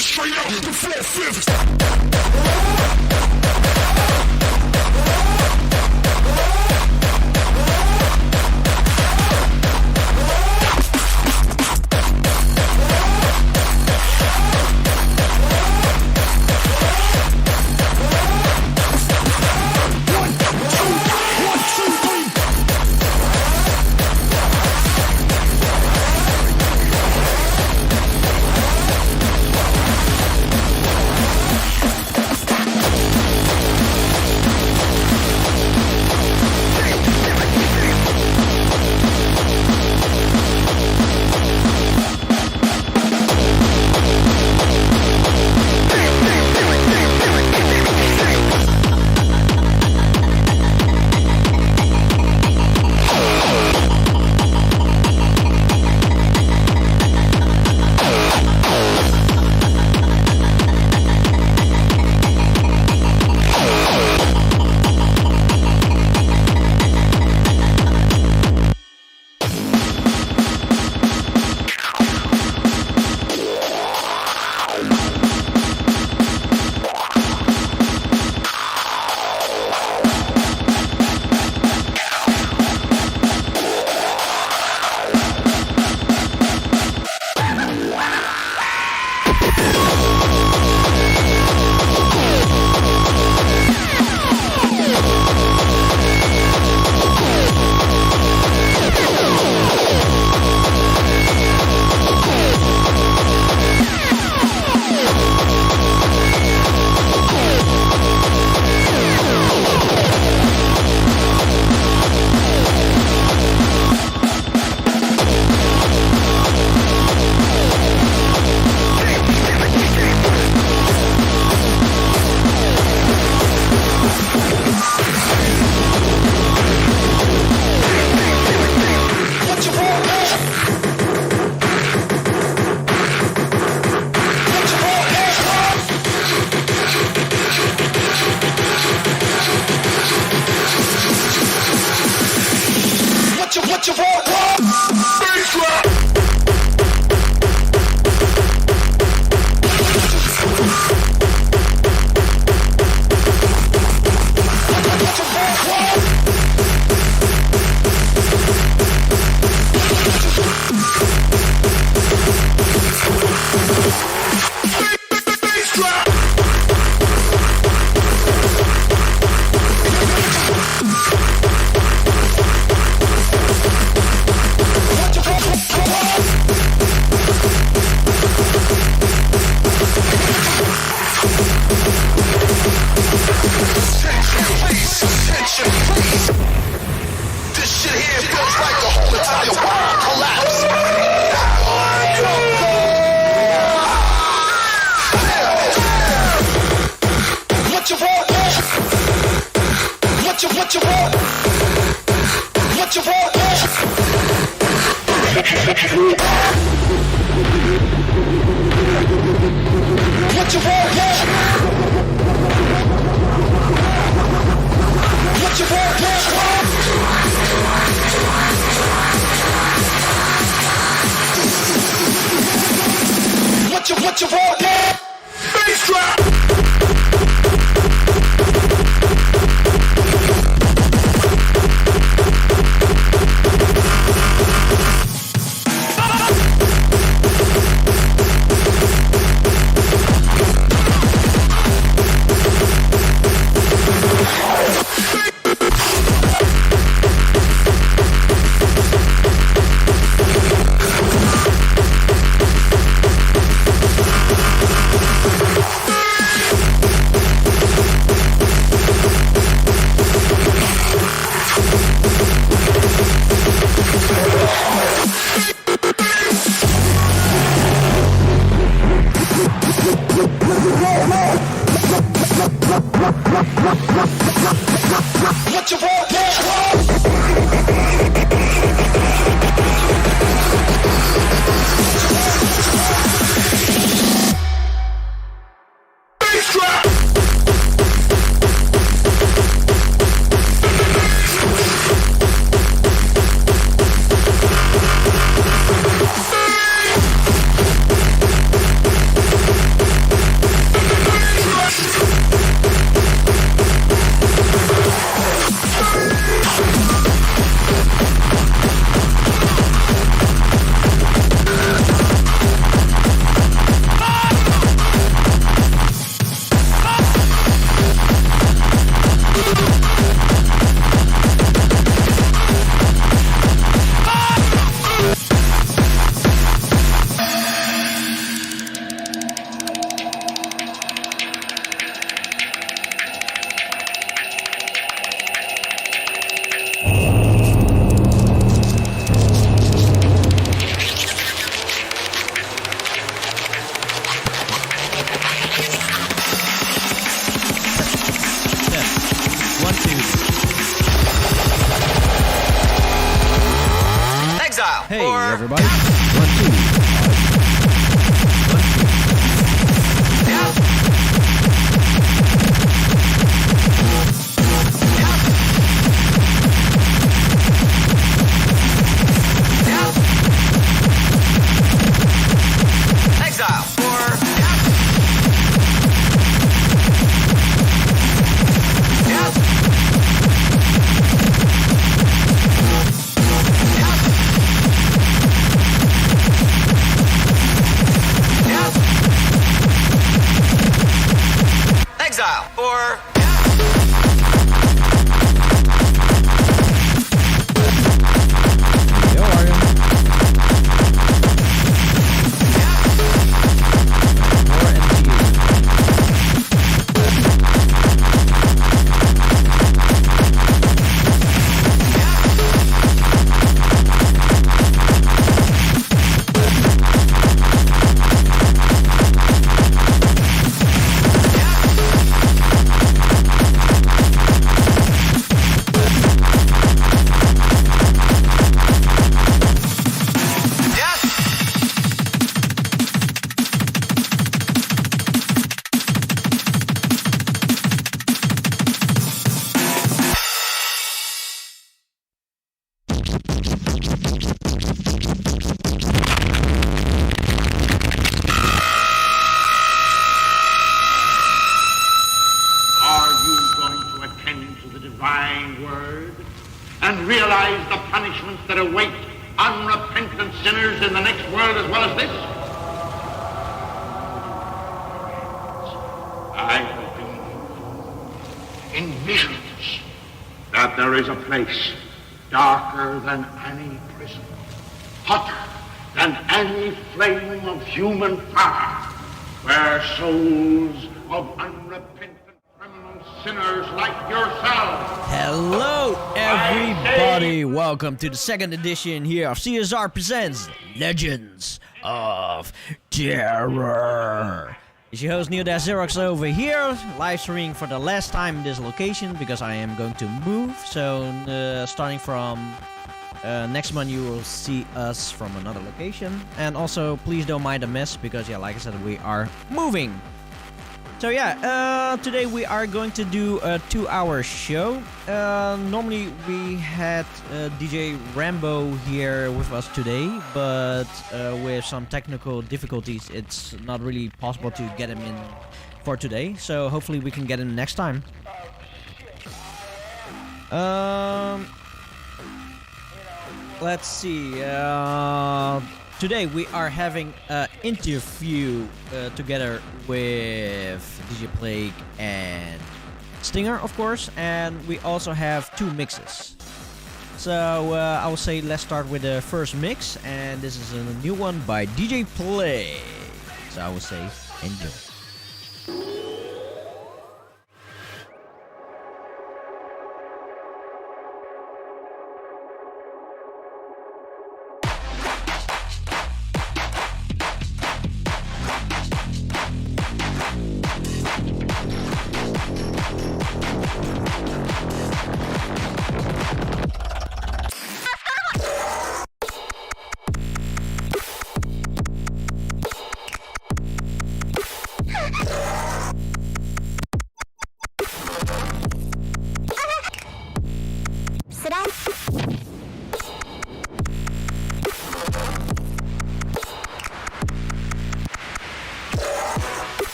straight up the 4/5. What you want? Bass drop. What you want? Bass drop. everybody. 1, 2. Exile for exile for Yo, Aryan. More NTU. Are you going to attend to the divine word and realize the punishments that await unrepentant sinners in the next world as well as this? I have been in visions that there is a place darker than any prison, hotter than any flame of human fire, where souls of unrepentant criminal sinners like yourselves. Hello, everybody. Welcome to the second edition here of CSR Presents Legends of Terror. It's your host Neil Xerox over here, live streaming for the last time in this location because I am going to move. So starting from next month you will see us from another location. And also please don't mind the mess because yeah, like I said, we are moving. So yeah, today we are going to do a 2-hour show. Normally we had DJ Rambo here with us today, but with some technical difficulties, it's not really possible to get him in for today. So hopefully we can get him next time. Let's see. Today we are having an interview together with DJ Plague and Stinger, of course, and we also have 2 mixes. So I will say let's start with the first mix, and this is a new one by DJ Plague. So I will say enjoy.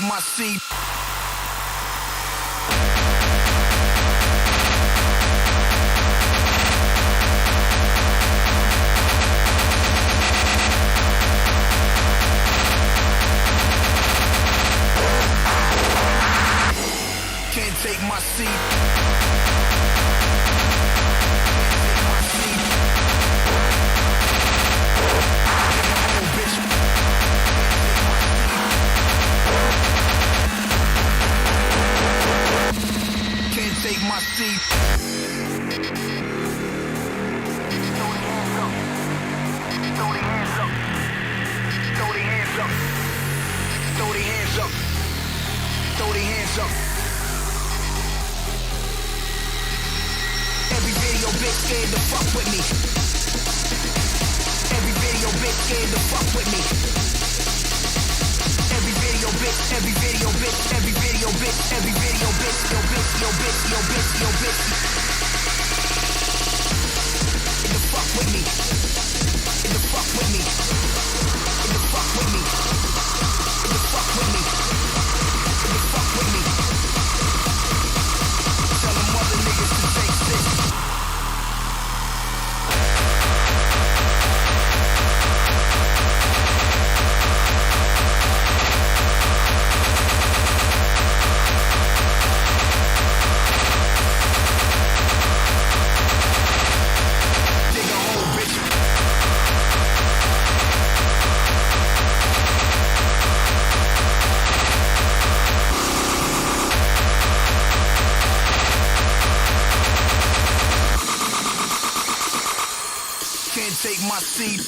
my seat. Can't take my seat. Can't take my seat. Throw the hands up. Throw the hands up. Throw the hands up. Throw the hands up. Throw the hands up. Every video bitch scared to fuck with me. Every video bitch scared to fuck with me. Every video bitch, every video bitch, every video bitch, every video bitch, yo bitch, yo bitch, yo bitch, yo bitch. To fuck with me. To fuck with me. To fuck with me. To fuck with me. To fuck with me. Tell them other niggas to take shit. Can't take my seat.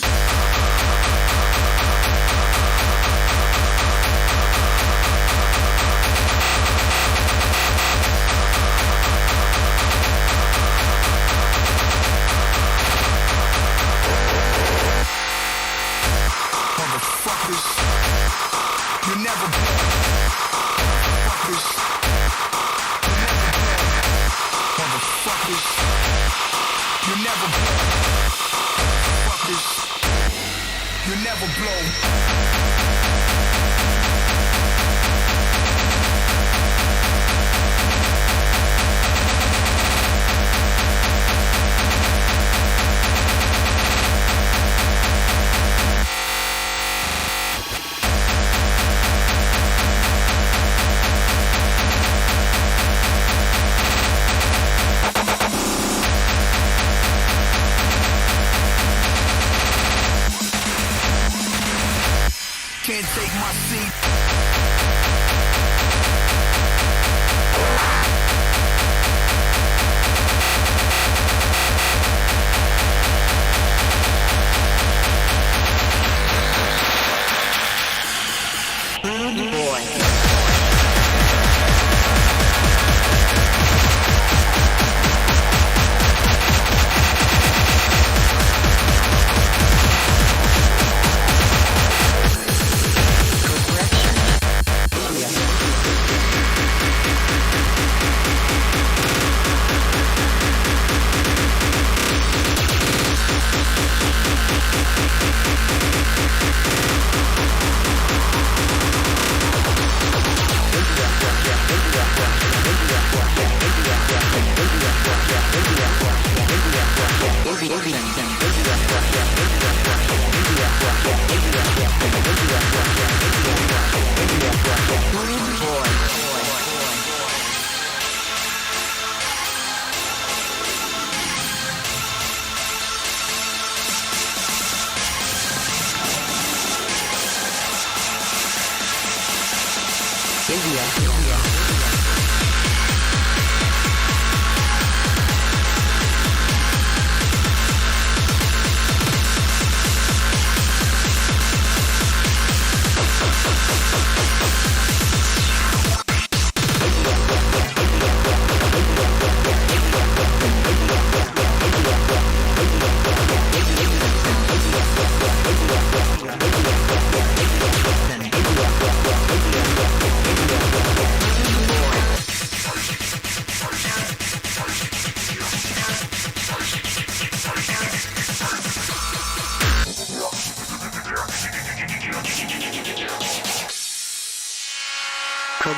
Motherfuckers, you never blow. Motherfuckers, you never blow. Motherfuckers, you never blow. You never blow. Can't take my seat.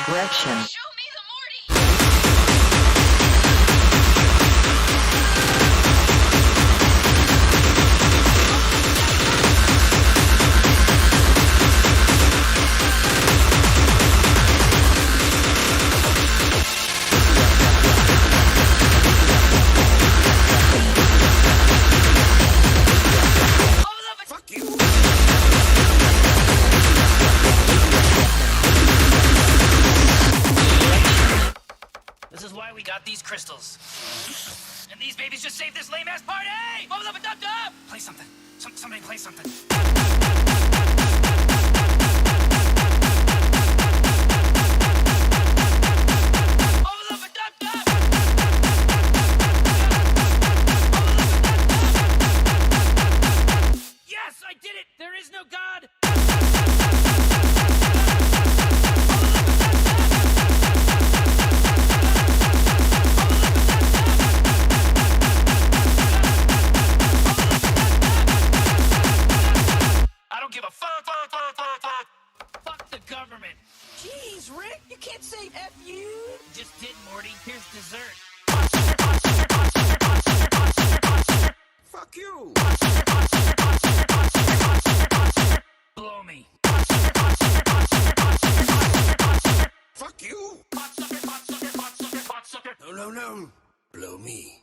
Correction. Show me the Morty! Fuck you. This is why we got these crystals. And these babies just saved this lame-ass party! Bubble up and dub dub! Play something. Somebody play something. Bubble up and dub dub! Yes, I did it! There is no God! I don't give a fuck. Fuck the government. Jeez, Rick, you can't say F you. Just did, Morty. Here's dessert. Fuck you. Blow me. Fuck you. No. Blow me.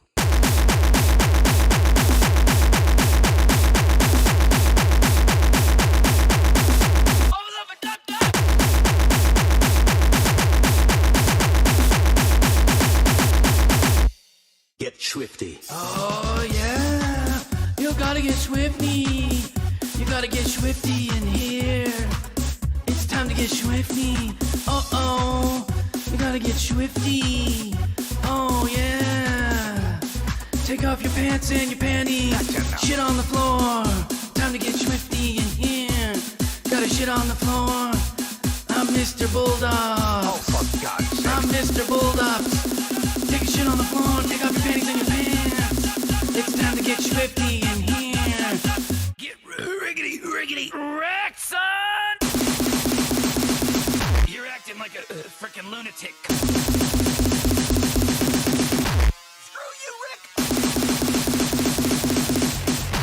Bubble up and dub dub. Get swifty. Oh yeah, you gotta get swifty. You gotta get swifty in here. It's time to get swifty. Oh, you gotta get swifty. Oh yeah. Take off your pants and your panties. Shit on the floor. Time to get swifty in here. Gotta shit on the floor. I'm Mr. Bulldog. Oh, for God's sake. I'm Mr. Bulldog. Take a shit on the floor, take off your panties and your pants. It's time to get swifty in here. Get riggedy wrecked, son! You're acting like a freaking lunatic. Screw you, Rick!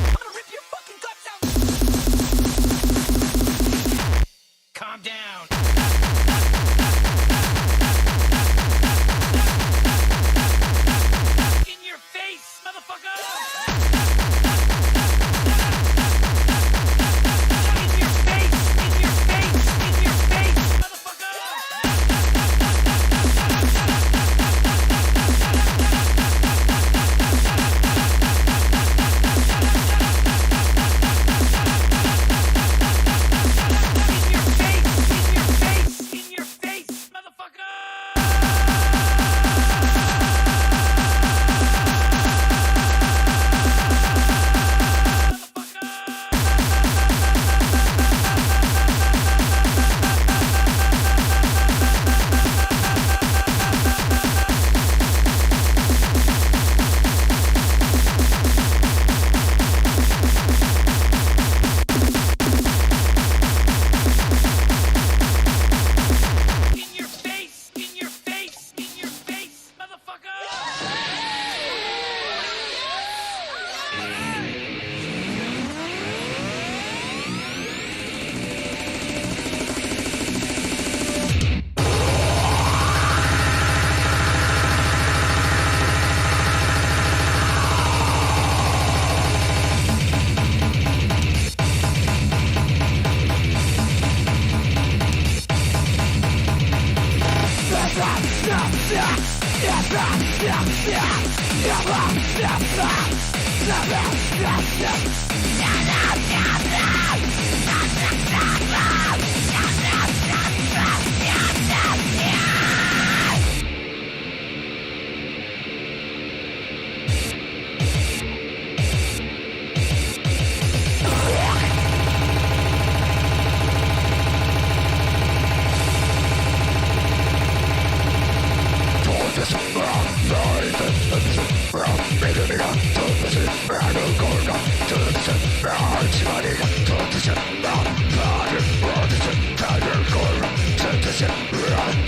I'm gonna rip your fucking guts out! Calm down. In your face, motherfucker! In your face, motherfucker! In your face, motherfucker! In your face, motherfucker!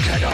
Get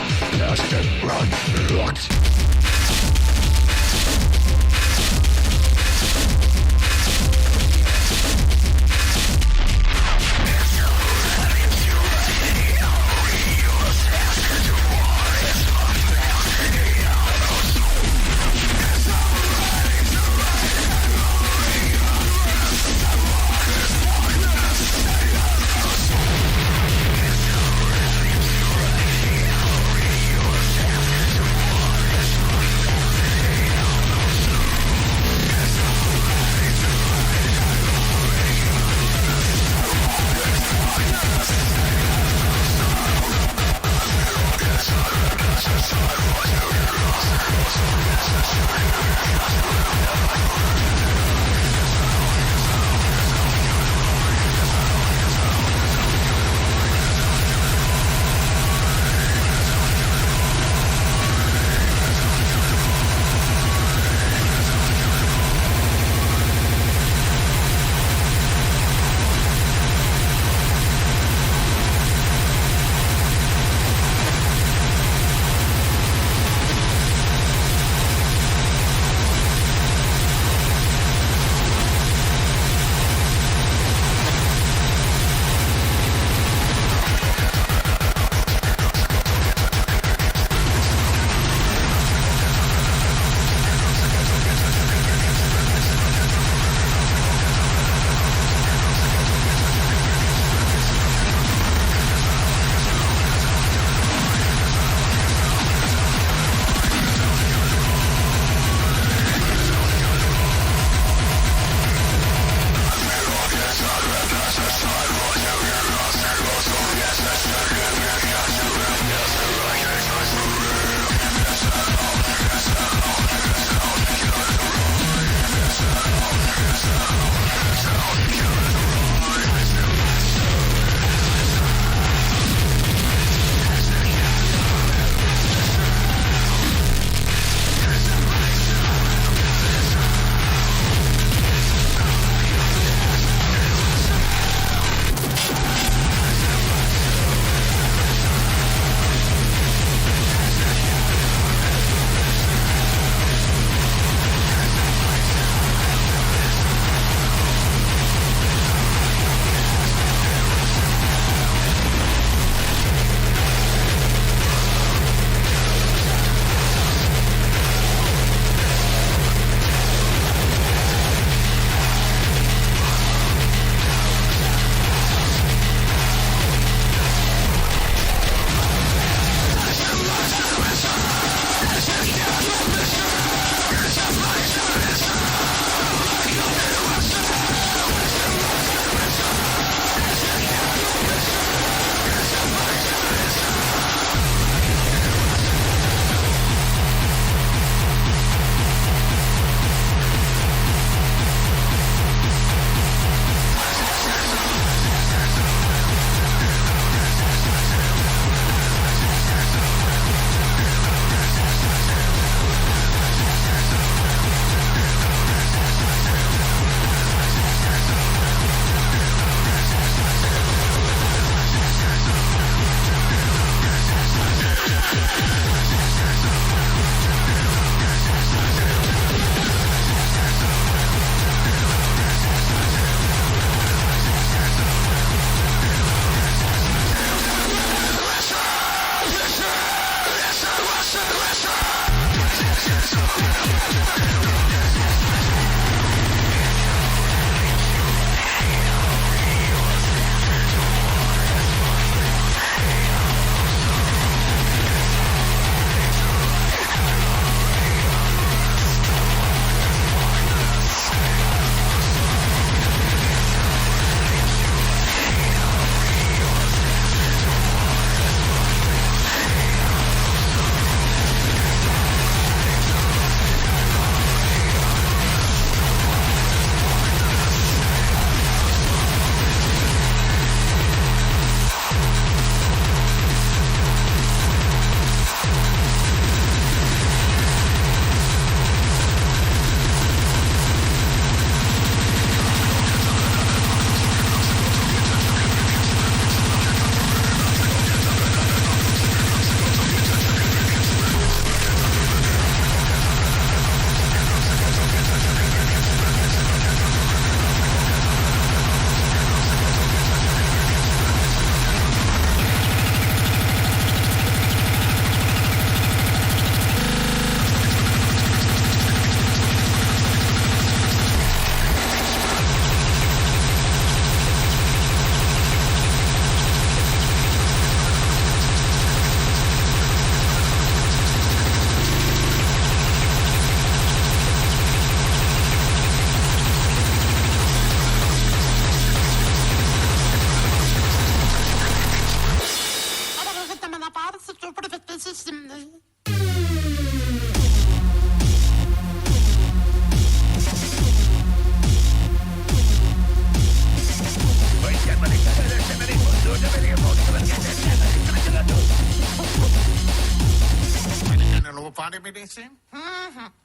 Ese?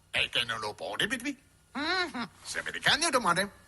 E che non lo può ripetere? Se vedi cagno domande.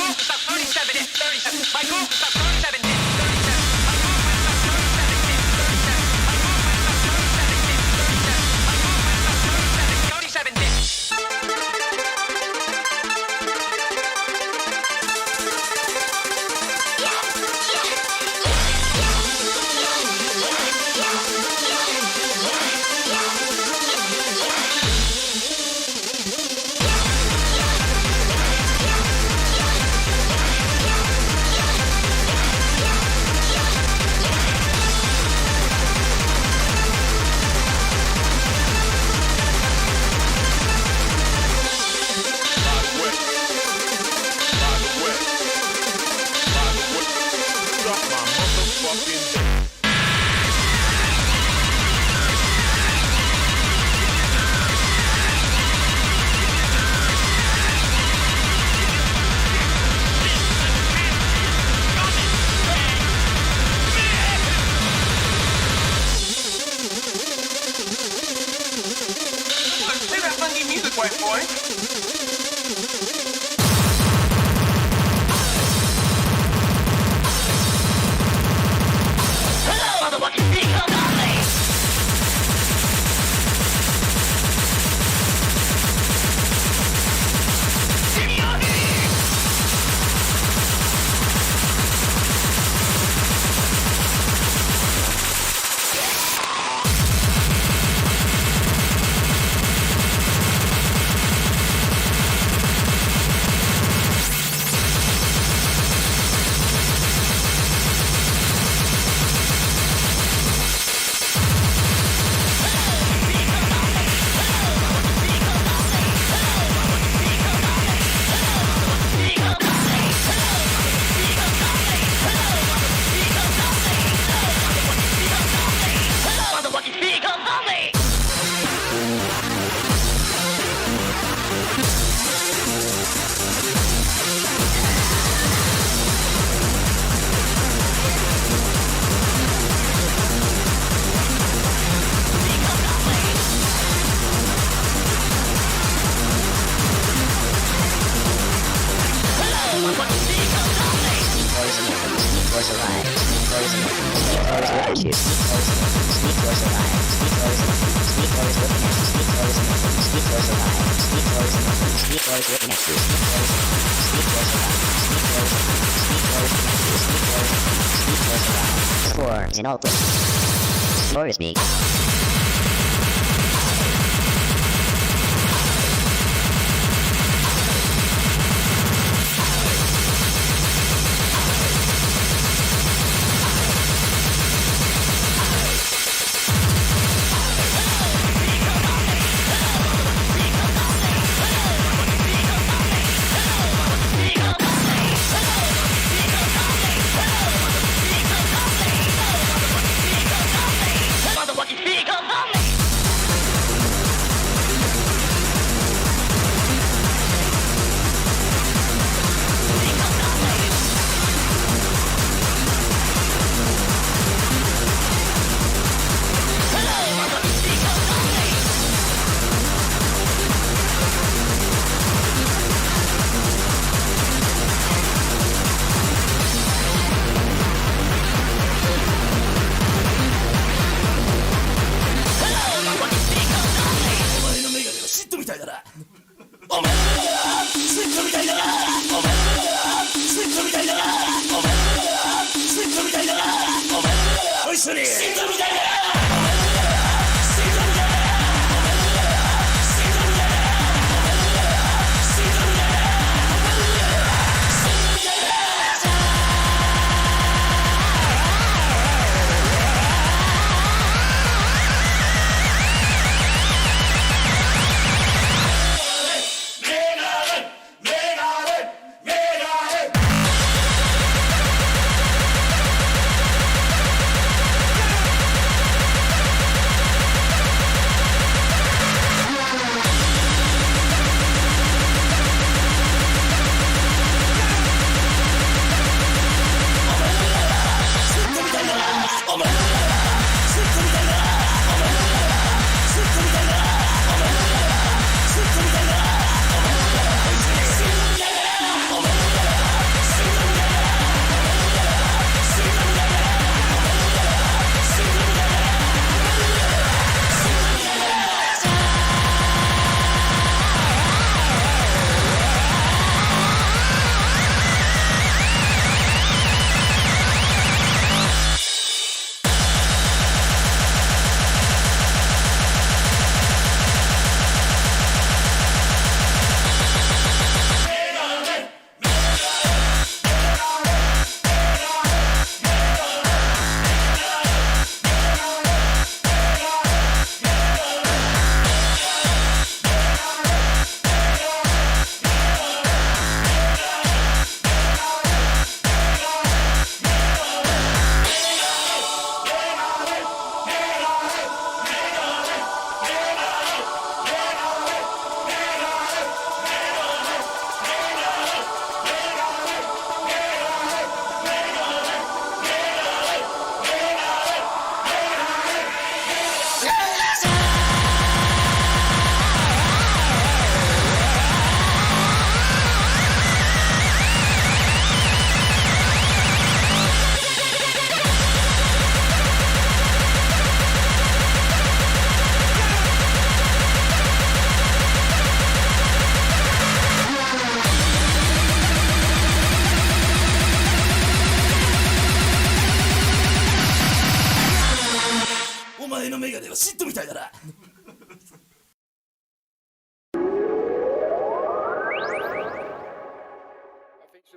groove is about 37 hits. 37. My groove is about 37 hits. 37. My groove is about 37 hits. 37. My groove is about 37 hits. 37. My groove is about 37 hits. Play that funky music, white boy. Scores in all places. Score is big. Motherfucking big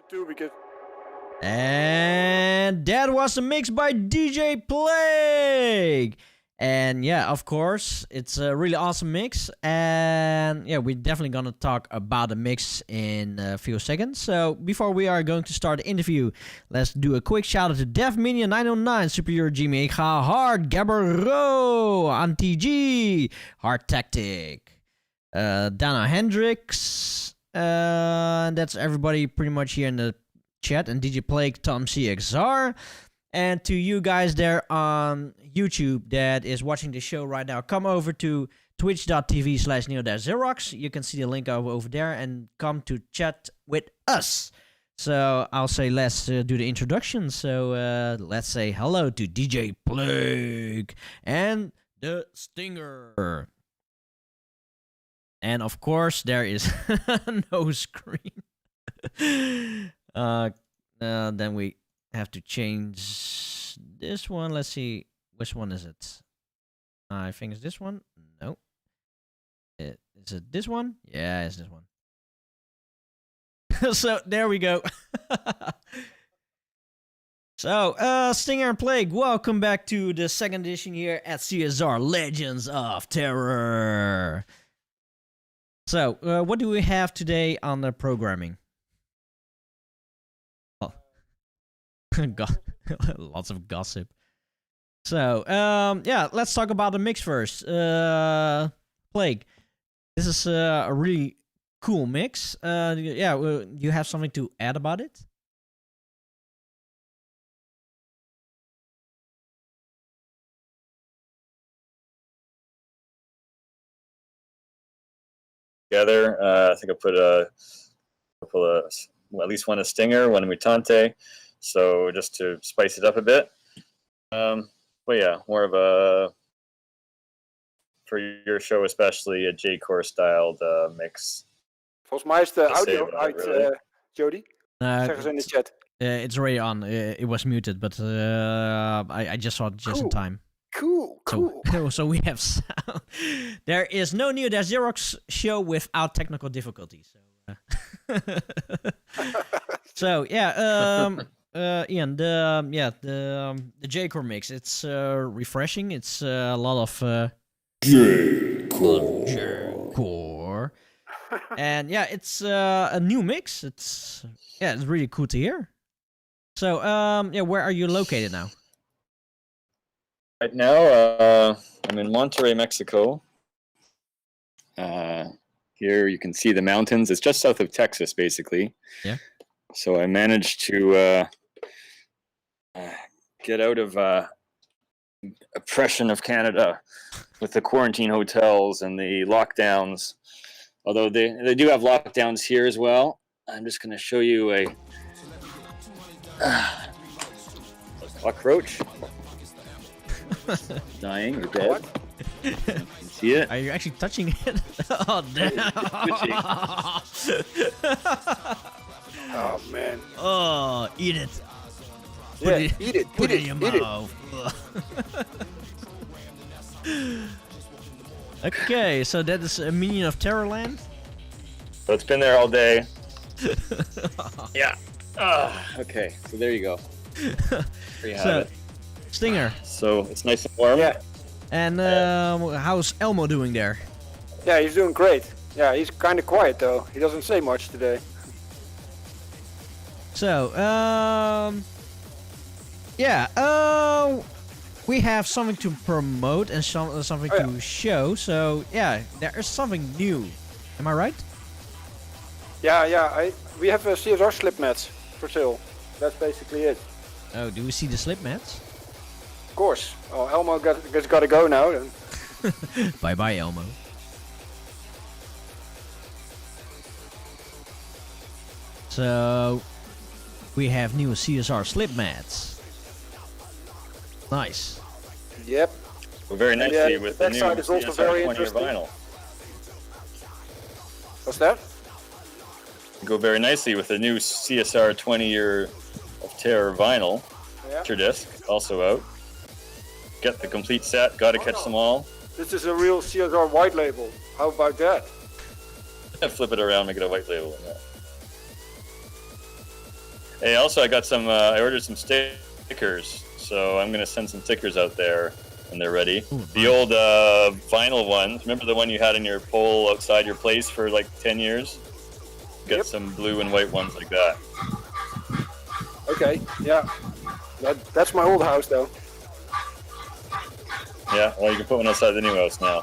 Too, because And that was a mix by DJ Plague. And yeah, of course, it's a really awesome mix. And yeah, we're definitely gonna talk about the mix in a few seconds. So before we are going to start the interview, let's do a quick shout out to DevMania909, Superior G Mega, Hard, Gabbero, Anti G, Hard Tactic, Dana Hendricks. That's everybody pretty much here in the chat, and DJ Plague, Tom CXR. And to you guys there on YouTube that is watching the show right now, come over to twitch.tv/neo-xerox. You can see the link over there and come to chat with us. So I'll say let's do the introduction. So let's say hello to DJ Plague and the Stinger. And of course, there is no screen. Then we have to change this one. Let's see, which one is it? I think it's this one. No. Is it this one? Yeah, it's this one. So there we go. So, Stinger and Plague, welcome back to the second edition here at CSR Legends of Terror. So, what do we have today on the programming? Lots of gossip. So, yeah, let's talk about the mix first. Plague, this is a really cool mix. Yeah, you have something to add about it? Together, I think I put a couple of, well, at least one a Stinger, one a Mutante. So just to spice it up a bit. But yeah, more of a, for your show especially, a J-Core styled mix. volgens mij is de Let's audio say uit, really. Jody. Zeggen ze in de chat. It's already on. It was muted, but I just saw it just in time. Cool. So we have sound. There is no Neo-Xerox show without technical difficulties. So yeah, Ian, the J-Core mix. It's refreshing. It's a lot of J-Core, and yeah, it's a new mix. It's really cool to hear. So yeah, where are you located now? Right now, I'm in Monterrey, Mexico. Here you can see the mountains. It's just south of Texas, basically. Yeah. So I managed to get out of oppression of Canada with the quarantine hotels and the lockdowns. Although they do have lockdowns here as well. I'm just going to show you a cockroach. Dying or dead. You can see it. Are you actually touching it? Oh damn! Oh man. Oh, eat it. Yeah, eat it. Put Eat it in it. your Eat mouth. Okay, so that is a minion of Terrorland. So it's been there all day. Yeah. Okay, so there you go. There you have it. Stinger. So it's nice and warm. Yeah. And how's Elmo doing there? Yeah, he's doing great. Yeah, he's kind of quiet though. He doesn't say much today. So, yeah, we have something to promote and something to show. So, yeah, there is something new. Am I right? Yeah. We have a CSR slip mats for sale. That's basically it. Oh, do we see the slip mats? Of course. Oh, Elmo got to go now. Then. Bye bye, Elmo. So, we have new CSR slip mats. Nice. Yep. Well, very nicely with the new backside is also very 20-year interesting. vinyl. What's that? Go very nicely with the new CSR 20-year of Terror vinyl. Yeah. Picture disc also out. Get the complete set. Got to catch them all. This is a real CSR white label. How about that? Flip it around, make it a white label. Yeah. Hey, also I got some. I ordered some stickers, so I'm gonna send some stickers out there when they're ready. Ooh, The old vinyl ones. Remember the one you had in your pole outside your place for like 10 years? Got some blue and white ones like that. Okay, yeah. That's my old house though. Yeah. Well, you can put one outside the new house now.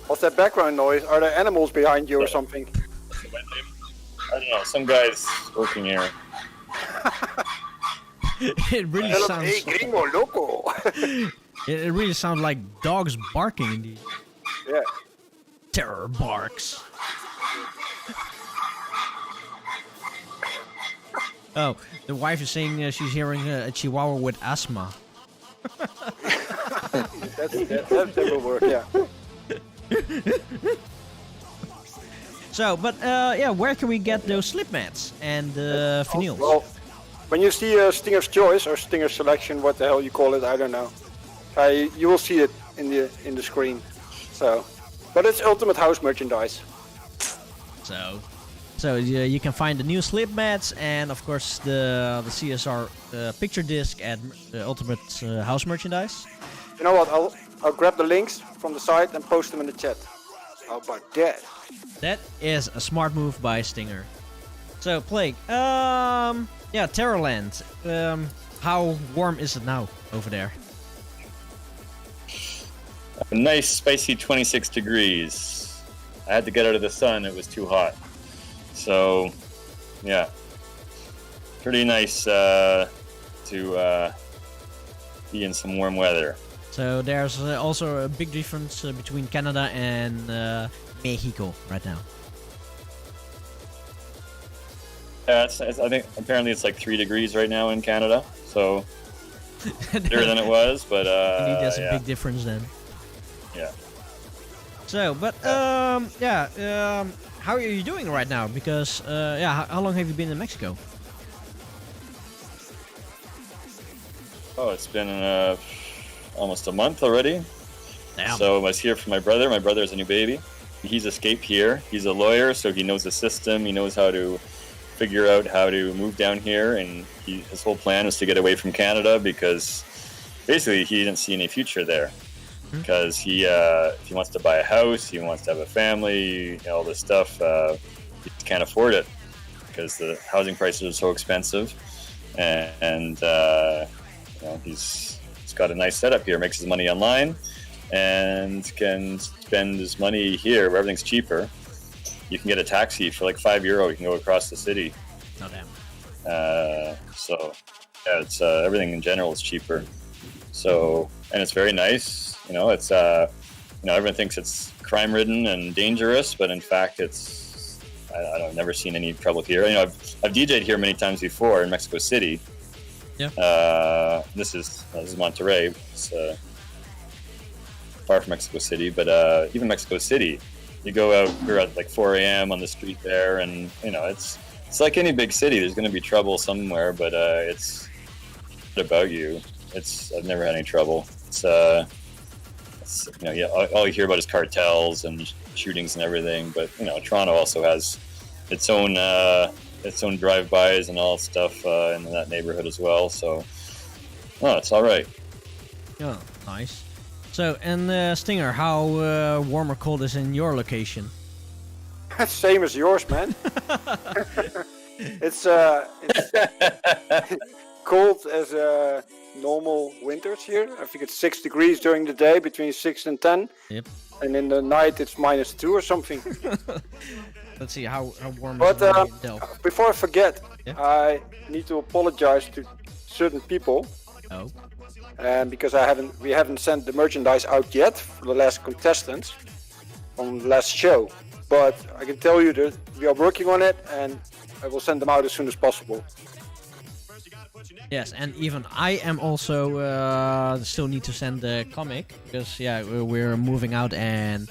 What's that background noise? Are there animals behind you or something? I don't know. Some guy's working here. It really Hey, sounds. gringo loco. It really sounds like dogs barking indeed. Yeah. Terror barks. Oh, the wife is saying she's hearing a chihuahua with asthma. that will work, yeah. So, but yeah, where can we get those slip mats and vinyls? Well, when you see Stinger's Choice or Stinger's Selection, what the hell you call it, I don't know. You will see it in the screen. So, but it's Ultimate House merchandise. So you can find the new slip mats and of course the CSR picture disc at Ultimate House merchandise. You know what? I'll grab the links from the site and post them in the chat. How about that? That is a smart move by Stinger. So Plague, yeah, Terrorland. How warm is it now over there? A nice spicy 26 degrees. I had to get out of the sun. It was too hot. So, yeah, pretty nice to be in some warm weather. So there's also a big difference between Canada and Mexico right now. Yeah, I think apparently it's like 3 degrees right now in Canada, so better than it was. But indeed, there's yeah. a big difference then. Yeah. So, but yeah, how are you doing right now? Because yeah, how long have you been in Mexico? Oh, it's been almost a month already. Damn. So I was here for my brother. My brother has a new baby. He's escaped here. He's a lawyer, so he knows the system. He knows how to figure out how to move down here, and his whole plan was to get away from Canada because basically he didn't see any future there. Because he wants to buy a house, he wants to have a family, all this stuff, he can't afford it because the housing prices are so expensive, and he's got a nice setup here, makes his money online, and can spend his money here where everything's cheaper. You can get a taxi for like €5. You can go across the city. Oh damn. So yeah, it's everything in general is cheaper. So, and it's very nice. It's everyone thinks it's crime-ridden and dangerous, but in fact, it's I've never seen any trouble here. I've DJ'd here many times before in Mexico City. Yeah. This is Monterrey. It's far from Mexico City, but even Mexico City, you go out here at like 4 a.m. on the street there, and it's like any big city. There's going to be trouble somewhere, but it's not about you. I've never had any trouble. All you hear about is cartels and shootings and everything. But Toronto also has its own drive-bys and all stuff in that neighborhood as well. So, it's all right. Oh, nice. So, and Stinger, how warm or cold is in your location? Same as yours, man. It's cold as normal winters here. I think it's 6 degrees during the day, between 6 and 10. Yep. And in the night it's -2 or something. Let's see how warm But is it in Delft? before I forget, Yeah? I need to apologize to certain people. Oh. Because we haven't sent the merchandise out yet for the last contestants from the last show. But I can tell you that we are working on it, and I will send them out as soon as possible. Yes, and even I am also still need to send the comic because yeah, we're moving out and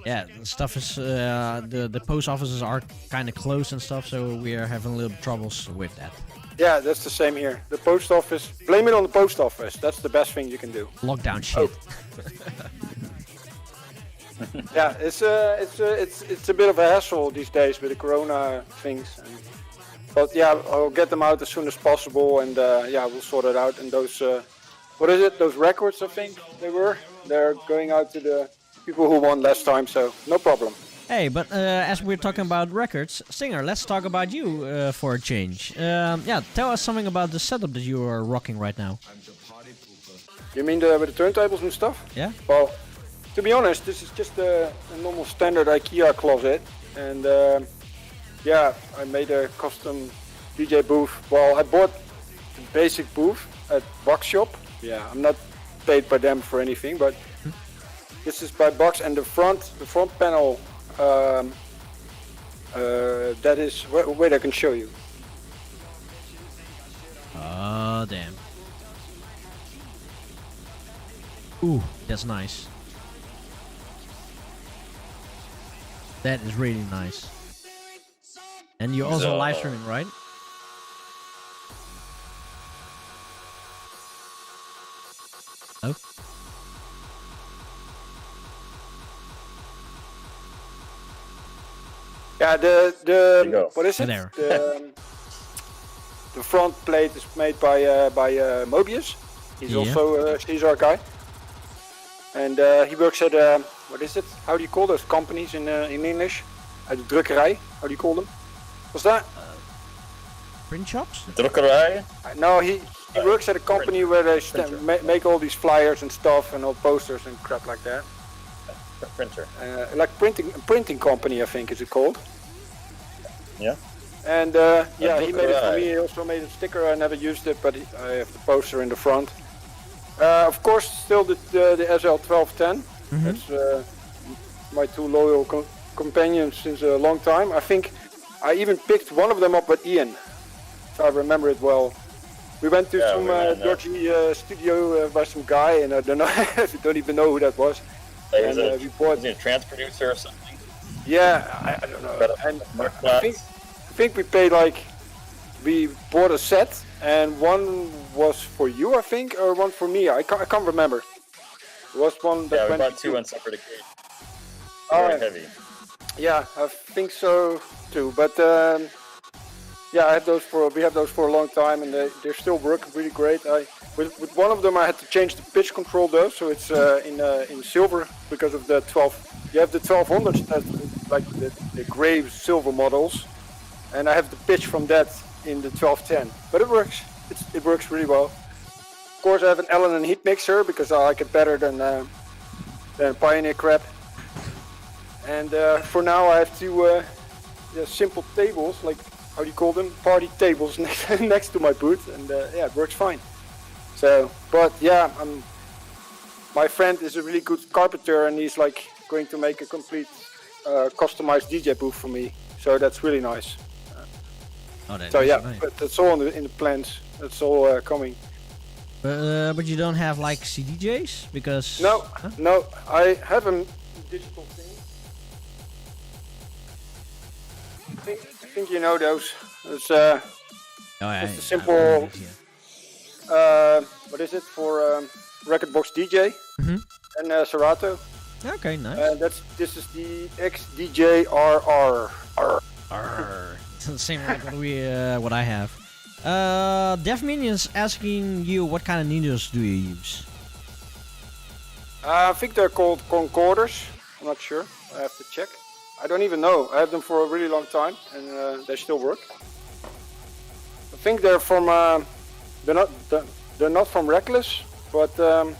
yeah, stuff is the post offices are kind of closed and stuff, so we are having a little troubles with that. Yeah, that's the same here. The post office. Blame it on the post office. That's the best thing you can do. Lockdown shit. Yeah, it's a bit of a hassle these days with the corona things. And But yeah, I'll get them out as soon as possible, and yeah, we'll sort it out. And those, what is it? Those records, I think they're going out to the people who won last time, so no problem. Hey, but as we're talking about records, Singer, let's talk about you for a change. Yeah, tell us something about the setup that you are rocking right now. You mean with the turntables and stuff? Yeah? Well, to be honest, this is just a normal standard IKEA closet, and yeah, I made a custom DJ booth. Well, I bought the basic booth at Box Shop. Yeah, I'm not paid by them for anything, but this is by Box, and the front panel. That is. Wait, I can show you. Oh, damn. Ooh, that's nice. That is really nice. And you're also live streaming, right? Oh. Yeah, the what is it? There. The front plate is made by Mobius. He's also a CSR guy, and he works at what is it? How do you call those companies in English? At the drukkerij. How do you call them? What's that? Print shops? Drukkerij? No, he works at a company where they make all these flyers and stuff and all posters and crap like that. Printer. Like printing company, I think is it called. Yeah. And yeah, he made it for me. He also made a sticker. I never used it, but I have the poster in the front. Of course, still the SL1210. That's my two loyal companions since a long time. I think I even picked one of them up with Ian, if I remember it well. We went to some dodgy studio by some guy, and I don't know, I don't even know who that was. And we bought a trance producer or something. Yeah, I don't know. And I think we paid we bought a set, and one was for you, I think, or one for me. I can't remember. It was one that we bought two on separate occasions. Very heavy. Yeah, I think so too. But yeah, we have those for a long time, and they still work really great. With one of them I had to change the pitch control though, so it's in silver because of the 12. You have the 1200s, that's like the gray silver models, and I have the pitch from that in the 1210. But it works. It works really well. Of course, I have an Allen and heat mixer because I like it better than Pioneer crap. And for now, I have two simple tables, like how do you call them? Party tables next to my booth, and yeah, it works fine. So, but yeah, my friend is a really good carpenter, and he's like going to make a complete customized DJ booth for me. So that's really nice. So yeah, nice. But that's all in the plans. That's all coming. But you don't have like CDJs because no, no, I have a digital thing. I think you know those. It's just a simple. What is it for record box DJ and Serato? Okay, nice. This is the XDJ-RR. Same like what I have. Deaf Minions asking you what kind of needles do you use? I think they're called concorders. I'm not sure. I have to check. I don't even know. I have them for a really long time, and they still work. I think they're from. They're not from Reckless, but I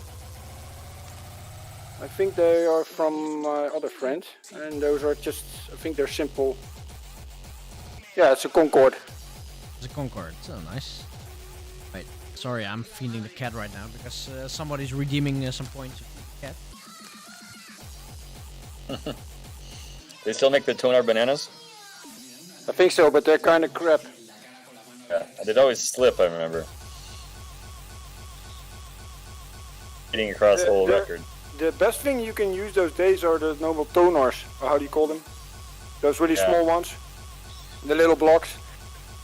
think they are from my other friend, and those are just. I think they're simple. Yeah, it's a Concord. It's a Concord. So nice. Wait, sorry, I'm feeding the cat right now because somebody's redeeming some points to feed the cat. They still make the toner bananas? I think so, but they're kind of crap. Yeah, they'd always slip, I remember. Getting across the whole record. The best thing you can use those days are the normal toners, or how do you call them? Those really small ones. The little blocks.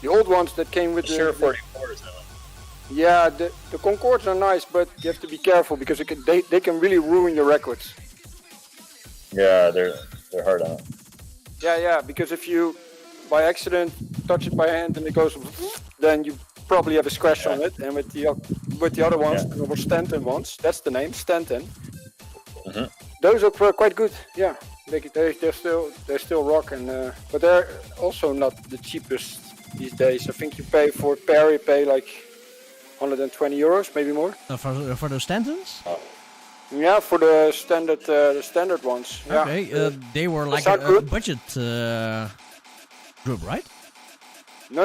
The old ones that came with Sure 44s now. Yeah, the Concords are nice, but you have to be careful because they can really ruin your records. Yeah, they're hard on it. Yeah, because if you by accident touch it by hand and it goes, then you probably have a scratch on it. And with the other ones, the normal Stanton ones, that's the name, Stanton. Those are quite good. Yeah, they're still rocking, but they're also not the cheapest these days. I think you pay for a pair, you pay like 120 euros, maybe more. For those Stantons? Yeah, for the standard ones. Yeah. Okay, they were like sound a good. budget group, right? No.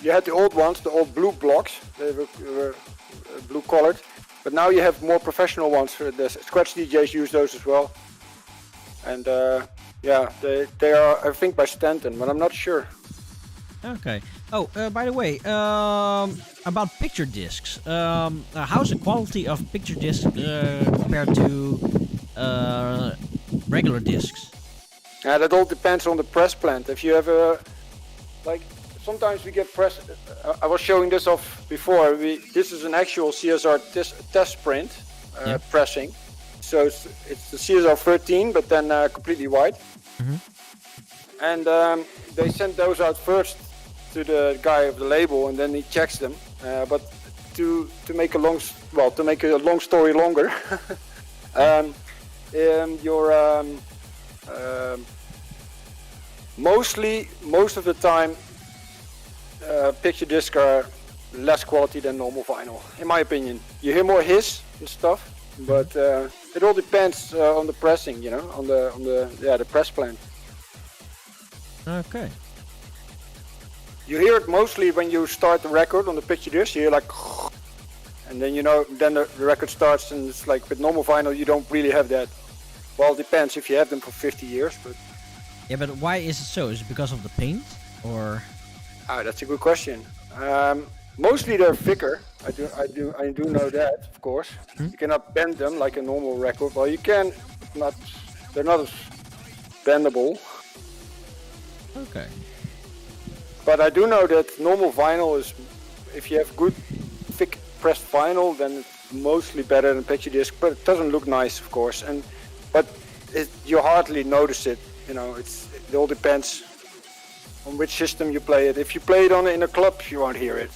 You had the old ones, the old blue blocks. They were blue colored, but now you have more professional ones. The scratch DJs use those as well, and yeah, they are I think by Stanton, but I'm not sure. Okay. Oh, by the way, about picture discs. How's the quality of picture discs compared to regular discs? Yeah, that all depends on the press plant. If you have a like. Sometimes we get press. I was showing this off before. This is an actual CSR test print pressing. So it's the CSR 13, but then completely white. And they sent those out first to the guy of the label, and then he checks them. But to make a long story longer, most of the time. Picture discs are less quality than normal vinyl, in my opinion. You hear more hiss and stuff, but it all depends on the pressing, you know, on the press plant. Okay. You hear it mostly when you start the record on the picture disc. You hear like, and then then the record starts, and it's like with normal vinyl you don't really have that. Well, it depends if you have them for 50 years, but. Yeah, but why is it so? Is it because of the paint, or? That's a good question. Mostly they're thicker. I do know that, of course. You cannot bend them like a normal record. Well, you can, but they're not as bendable. Okay. But I do know that normal vinyl is, if you have good thick pressed vinyl, then it's mostly better than picture disc. But it doesn't look nice, of course. But you hardly notice it. You know, it all depends on which system you play it. If you play it in a club, you won't hear it.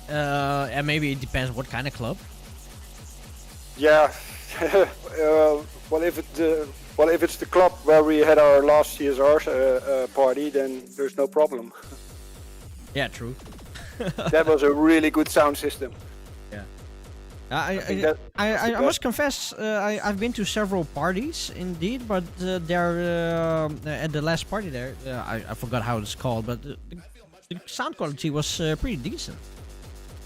And maybe it depends what kind of club. Yeah. Well, if it's the club where we had our last CSR party, then there's no problem. Yeah, true. That was a really good sound system. Yeah. I must confess, I've been to several parties indeed, but there at the last party there, I forgot how it's called, but the sound quality was pretty decent.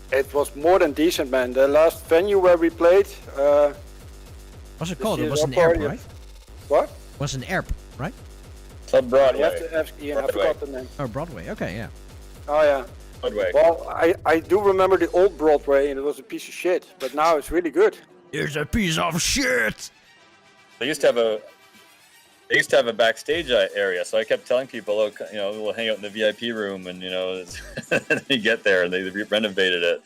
It was more than decent, man. The last venue where we played. What's it called? It was an ERP, right? What? It was an ERP, right? Club Broadway. You have to ask Ian. I forgot the name. Oh, Broadway. Okay, yeah. Oh yeah. Broadway. Well, I do remember the old Broadway, and it was a piece of shit. But now it's really good. It's a piece of shit. They used to have a backstage area, so I kept telling people, "Oh, you know, we'll hang out in the VIP room," and you know, you get there and they renovated it.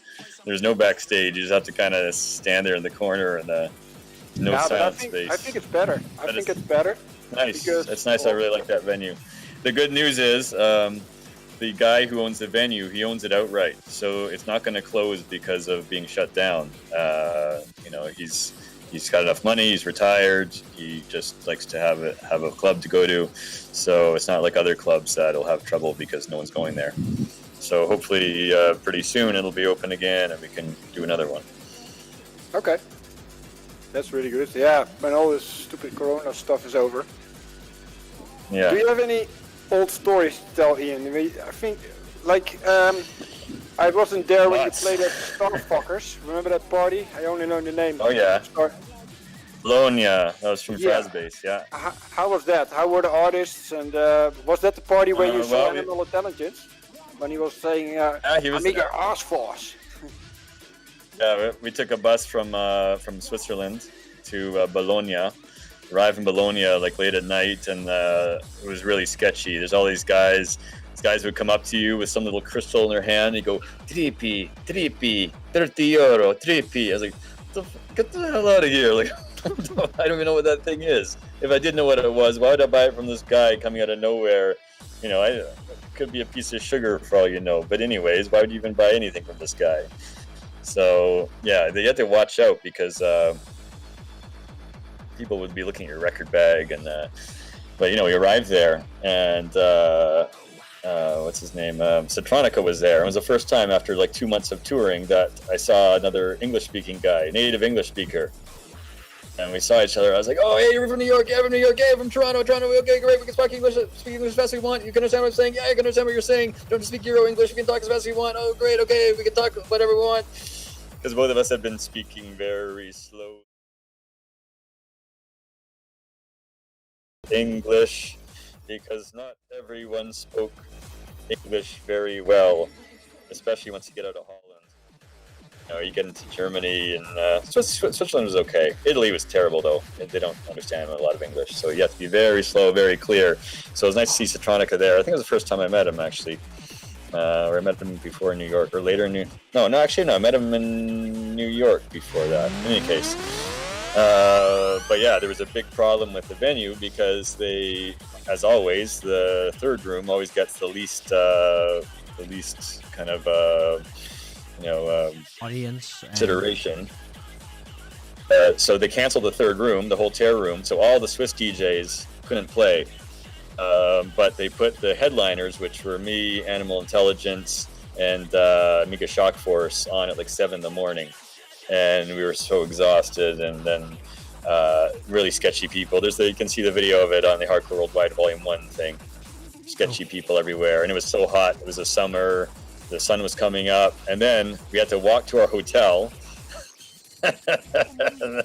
There's no backstage; you just have to kind of stand there in the corner and no sound space. I think it's better. I think it's better. Nice. It's nice. I really like that venue. The good news is, the guy who owns the venue, he owns it outright, so it's not going to close because of being shut down. You know, he's got enough money. He's retired. He just likes to have a club to go to, so it's not like other clubs that'll have trouble because no one's going there. So hopefully, pretty soon it'll be open again, and we can do another one. Okay. That's really good. Yeah, when all this stupid Corona stuff is over. Yeah. Do you have any old stories to tell, Ian? I think, like, I wasn't there when you played at Starfuckers. Remember that party? I only know the name. Oh yeah. Bologna. That was from Frasbase. Yeah. How was that? How were the artists? And was that the party where you saw well, Animal Intelligence? When he was saying, he was Amiga ass force. Yeah, we took a bus from Switzerland to Bologna. Arrived in Bologna like late at night, and it was really sketchy. There's all these guys. These guys would come up to you with some little crystal in their hand. And you go, "Trippi, 30 euro, trippi." I was like, "Get the hell out of here!" Like, I don't even know what that thing is. If I did know what it was, why would I buy it from this guy coming out of nowhere? You know, it could be a piece of sugar for all you know. But anyways, why would you even buy anything from this guy? So yeah, you have to watch out because people would be looking at your record bag, and but you know, we arrived there, and what's his name? Citronica was there. It was the first time after like 2 months of touring that I saw another English-speaking guy, native English speaker. And we saw each other. I was like, "Oh, hey, you're from New York. Yeah, from New York. Yeah, from Toronto. Okay, great. We can speak English as fast as we want. You can understand what I'm saying? Yeah, I can understand what you're saying. Don't speak Euro English. We can talk as fast as we want. Oh, great. Okay, we can talk whatever we want." Because both of us had been speaking very slow English, because not everyone spoke English very well, especially once you get out of Holland. You know, you get into Germany, and Switzerland was okay. Italy was terrible, though. They don't understand a lot of English, so you have to be very slow, very clear. So it was nice to see Citronica there. I think it was the first time I met him, actually. Or I met him before in New York, or later in New... No, I met him in New York before that. In any case. But yeah, there was a big problem with the venue because they, as always, the third room always gets the least kind of, audience consideration. So they canceled the third room, the whole Terror room, so all the Swiss DJs couldn't play. But they put the headliners, which were me, Animal Intelligence, and Mika Shock Force, on at like 7 in the morning. And we were so exhausted, and then really sketchy people. You can see the video of it on the Hardcore Worldwide Volume 1 thing. Sketchy people everywhere, and it was so hot. It was the summer, the sun was coming up, and then we had to walk to our hotel. And then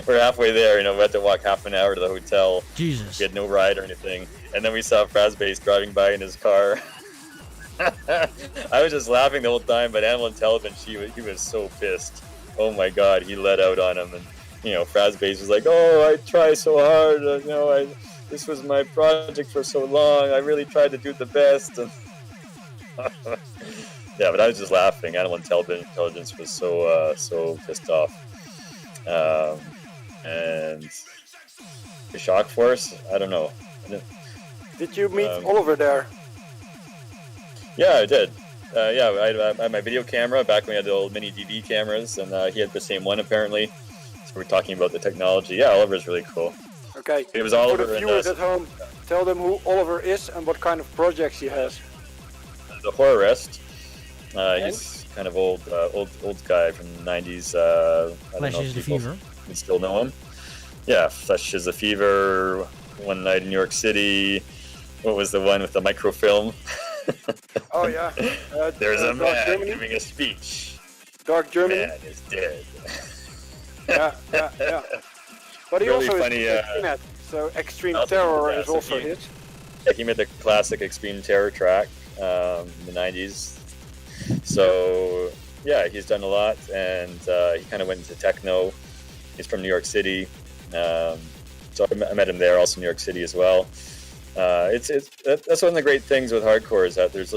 we're halfway there, we had to walk half an hour to the hotel. Jesus. We had no ride or anything. And then we saw Frazbase driving by in his car. I was just laughing the whole time, but Animal Intelligence, he was so pissed. Oh my God, he let out on him, and Frazbase was like, "Oh, I try so hard. This was my project for so long. I really tried to do the best." And yeah, but I was just laughing. Animal Intelligence was so pissed off. And the Shock Force, I don't know. Did you meet Oliver there? Yeah, I did. I had my video camera back when we had the old mini DV cameras, and he had the same one apparently. So we're talking about the technology. Yeah, Oliver's really cool. Okay. It was Oliver. For the viewers at home, tell them who Oliver is and what kind of projects he has. The Horrorist. He's kind of old guy from the 90s. Flesh is the Fever. You still know him? Yeah, Flesh is the Fever. One Night in New York City. What was the one with the microfilm? Oh yeah. There's a man Germany? giving a speech. Dark Germany. Man is dead. Yeah. But he Really also funny, is in it. So Extreme I'll Terror take is that. also his. Yeah, he made the classic Extreme Terror track in the 90s. So yeah, he's done a lot, and he kind of went into techno. He's from New York City, so I met him there, also in New York City as well. That's one of the great things with hardcore, is that there's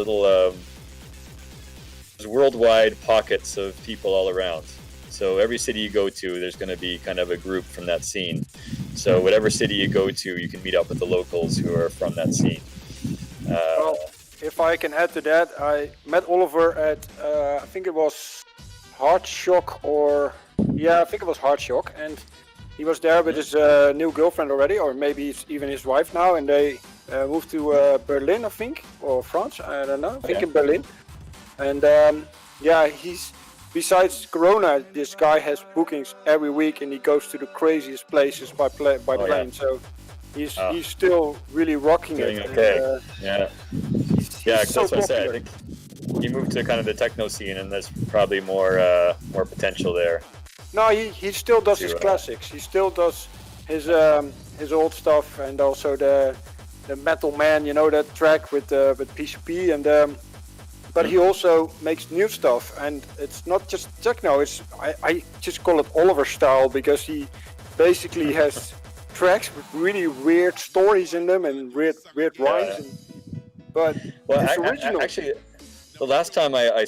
there's worldwide pockets of people all around. So every city you go to, there's going to be kind of a group from that scene. So whatever city you go to, you can meet up with the locals who are from that scene. Well, if I can add to that, I met Oliver at I think it was Hard Shock, I think it was Hard Shock, and he was there with his new girlfriend already, or maybe it's even his wife now, and they moved to Berlin, I think, or France, I don't know, I think in Berlin. And he's, besides Corona, this guy has bookings every week, and he goes to the craziest places by plane. So he's still really rocking doing it. okay. And, He's that's so what I said. I popular. think he moved to kind of the techno scene, and there's probably more potential there. No, he still does his classics. He still does his old stuff, and also the Metal Man, that track with PCP, and but he also makes new stuff, and it's not just techno. I just call it Oliver style, because he basically has tracks with really weird stories in them and weird rhymes. But it's original. Actually, the last time I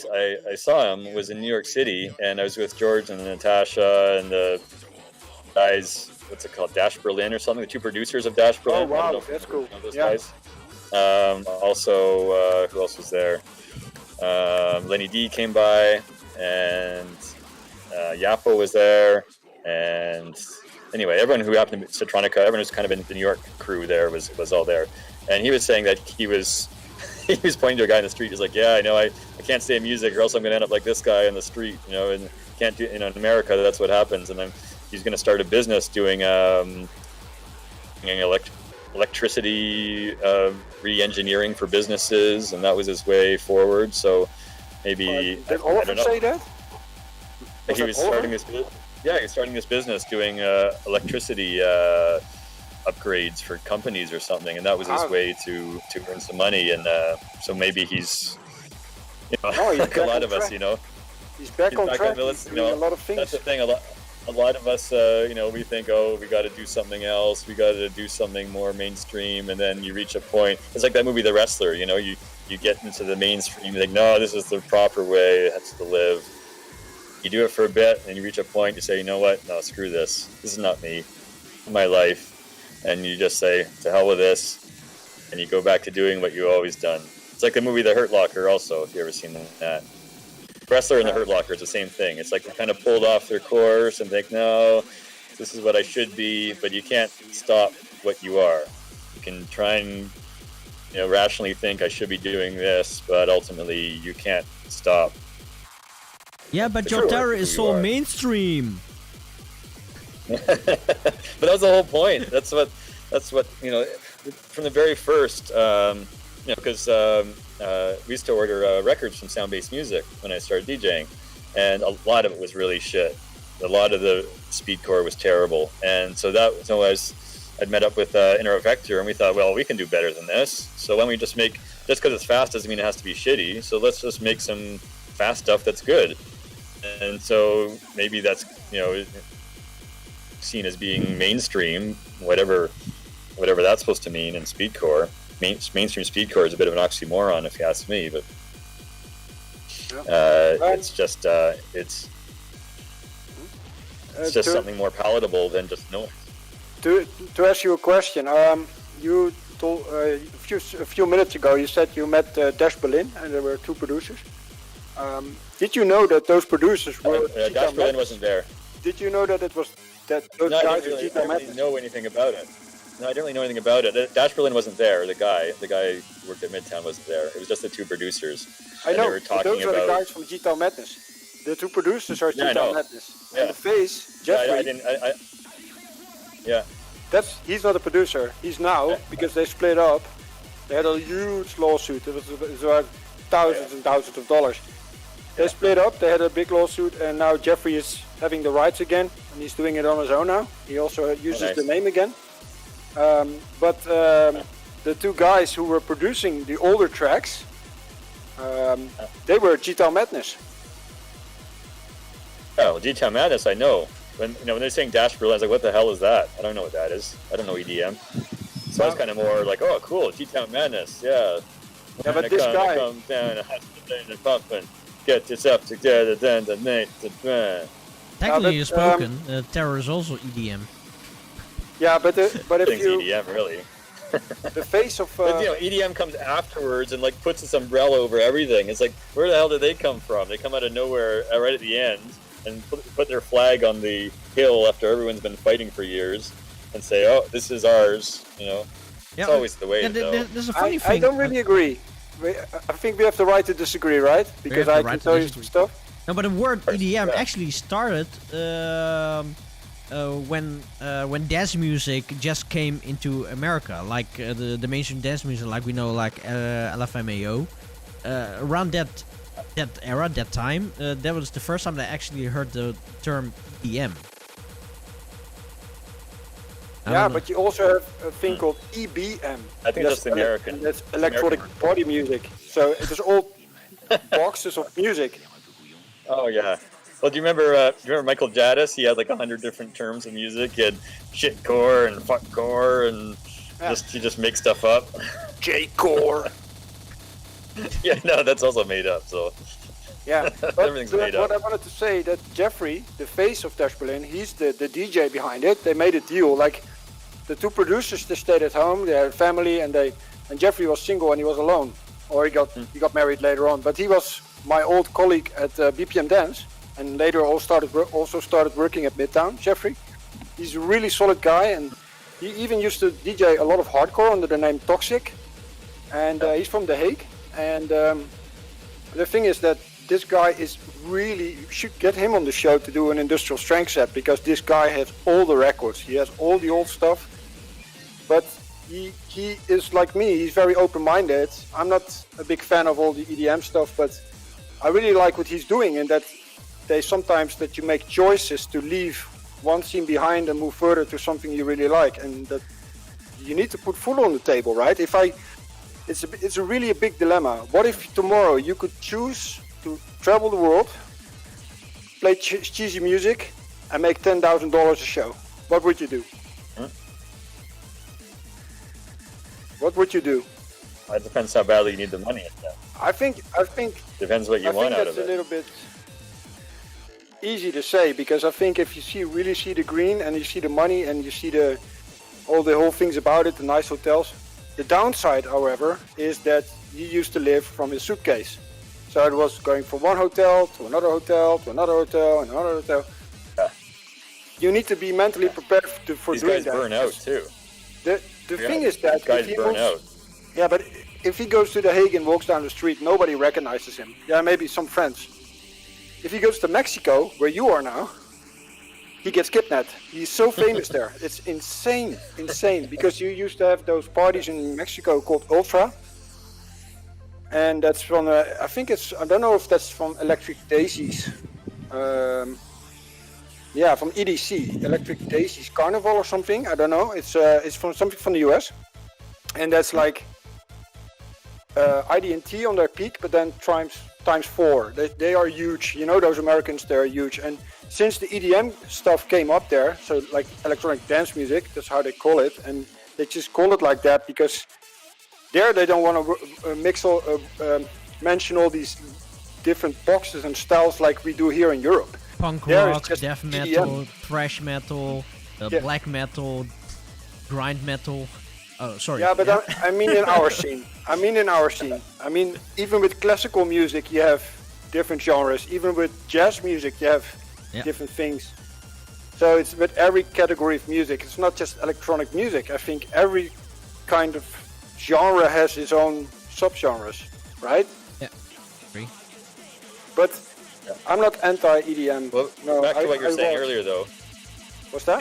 saw him was in New York City, and I was with George and Natasha and the guys, what's it called, Dash Berlin or something? The two producers of Dash Berlin. Oh I don't wow, know if that's you cool. know those Yeah. guys. Also, who else was there? Lenny D came by, and Yapo was there, and anyway, everyone who happened to be Citronica, everyone who's kind of in the New York crew there was all there, and he was saying that he was pointing to a guy in the street. He's like, "Yeah, I know, I can't stay in music, or else I'm gonna end up like this guy in the street, and can't do, in America, that's what happens." And then he's gonna start a business doing electricity re-engineering for businesses, and that was his way forward. So maybe Did I Oliver don't know. say that? He was starting this. Yeah, he's starting this business doing electricity upgrades for companies or something, and that was his way to earn some money. And so maybe he's, he's like a back lot on of us, track. He's back on track. He's doing a lot of things. That's the thing. A lot of us, we think, oh, we got to do something else. We got to do something more mainstream, and then you reach a point. It's like that movie, The Wrestler. You get into the mainstream. You think, no, this is the proper way. That's to live. You do it for a bit, and you reach a point. You say, you know what? No, screw this. This is not me. My life. And you just say, to hell with this, and you go back to doing what you've always done. It's like the movie The Hurt Locker also, if you ever seen that. Wrestler and The Hurt Locker is the same thing. It's like they kind of pulled off their course and think, no, this is what I should be, but you can't stop what you are. You can try and rationally think I should be doing this, but ultimately you can't stop. Yeah, but your terror is so mainstream. But that was the whole point. That's what from the very first, because we used to order records from Sound-Based Music when I started DJing, and a lot of it was really shit. A lot of the speedcore was terrible, and so I'd met up with Inner Vector, and we thought, well, we can do better than this. So why don't we just because it's fast doesn't mean it has to be shitty. So let's just make some fast stuff that's good. And so maybe that's seen as being mainstream, whatever that's supposed to mean in speedcore. Mainstream speedcore is a bit of an oxymoron, if you ask me, but it's just something more palatable than just noise. To ask you a question, you told a few minutes ago you said you met Dash Berlin and there were two producers. Did you know that those producers were? Dash Berlin wasn't there. Did you know that those I guys didn't were really, Madness? really know anything about it. No, I didn't really know anything about it. Dash Berlin wasn't there. The guy who worked at Midtown wasn't there. It was just the two producers. I know. They were talking those are the guys from G-Town Madness. The two producers are G-Town Madness. Yeah. And the face, Jeffrey. Yeah. He's not a producer. He's now because they split up. They had a huge lawsuit. It was thousands and thousands of dollars. They split up. They had a big lawsuit, and now Jeffrey is having the rights again, and he's doing it on his own now. He also uses the name again. But the two guys who were producing the older tracks, they were G-Town Madness. Oh, G-Town Madness, I know. When they're saying Dash Berlin, I was like, what the hell is that? I don't know what that is. I don't know EDM. So I was kind of more like, oh, cool, G-Town Madness, yeah. Yeah, but this guy... Come down and pumping, get yourself together, Technically spoken, terror is also EDM. Yeah, but if you... EDM, really. The face of... But, EDM comes afterwards and puts this umbrella over everything. It's like, where the hell did they come from? They come out of nowhere right at the end and put their flag on the hill after everyone's been fighting for years and say, oh, this is ours, It's always the way, though. There's a funny thing. I don't really agree. I think we have the right to disagree, right? Because I can tell you some stuff. No, but the word EDM actually started when dance music just came into America, like the mainstream dance music, like we know, like LFMAO. Around that era, that time, that was the first time that I actually heard the term EDM. Yeah, but you also have a thing called EBM. I think that's American. And that's electronic party music. So it is all boxes of music. Oh yeah. Well, do you remember Michael Jadis? He had 100 different terms of music. He had shitcore and fuckcore and he just makes stuff up. J-core. Yeah, no, that's also made up. So Yeah, but Everything's made what up. I wanted to say that Jeffrey, the face of Dash Berlin, he's the DJ behind it. They made a deal. Like the two producers, they stayed at home. They had a family, and Jeffrey was single and he was alone, or he got married later on. But he was my old colleague at BPM Dance, and later also started working at Midtown. Jeffrey, he's a really solid guy, and he even used to DJ a lot of hardcore under the name Toxic, and he's from The Hague. And the thing is that this guy is really, you should get him on the show to do an industrial strength set, because this guy has all the records. He has all the old stuff, but he is like me. He's very open-minded. I'm not a big fan of all the EDM stuff, but I really like what he's doing, and that sometimes you make choices to leave one scene behind and move further to something you really like, and that you need to put food on the table, right? It's really a big dilemma. What if tomorrow you could choose to travel the world, play cheesy music, and make $10,000 a show? What would you do? What would you do? It depends how badly you need the money. I think Depends what you want out of that's a it. little bit easy to say, because I think if you really see the green and you see the money and you see all the whole things about it, the nice hotels. The downside, however, is that he used to live from his suitcase. So it was going from one hotel to another hotel to another hotel and another hotel. Yeah. You need to be mentally prepared for These doing guys that. burn out too. The thing is that guys burn out. Yeah, but if he goes to The Hague and walks down the street, nobody recognizes him. Yeah, maybe some friends. If he goes to Mexico, where you are now, he gets kidnapped. He's so famous there. It's insane, because you used to have those parties in Mexico called Ultra. And that's from, I don't know if that's from Electric Daisies. Yeah, from EDC, Electric Daisies Carnival or something. I don't know. It's from something from the US. And that's like ID&T on their peak, but then times 4. They are huge. You know, those Americans, they're huge. And since the EDM stuff came up there, so like electronic dance music, that's how they call it, and they just call it like that because there they don't want to mention all these different boxes and styles like we do here in Europe. Punk There rock, is just death metal, EDM. thrash metal, black metal, grind metal. Oh, sorry. Yeah, but I mean in our scene. I mean, even with classical music, you have different genres. Even with jazz music, you have different things. So it's with every category of music. It's not just electronic music. I think every kind of genre has its own subgenres, right? Yeah, agree. But I'm not anti-EDM. Well, no, back to what you were saying was. earlier, though. What's that?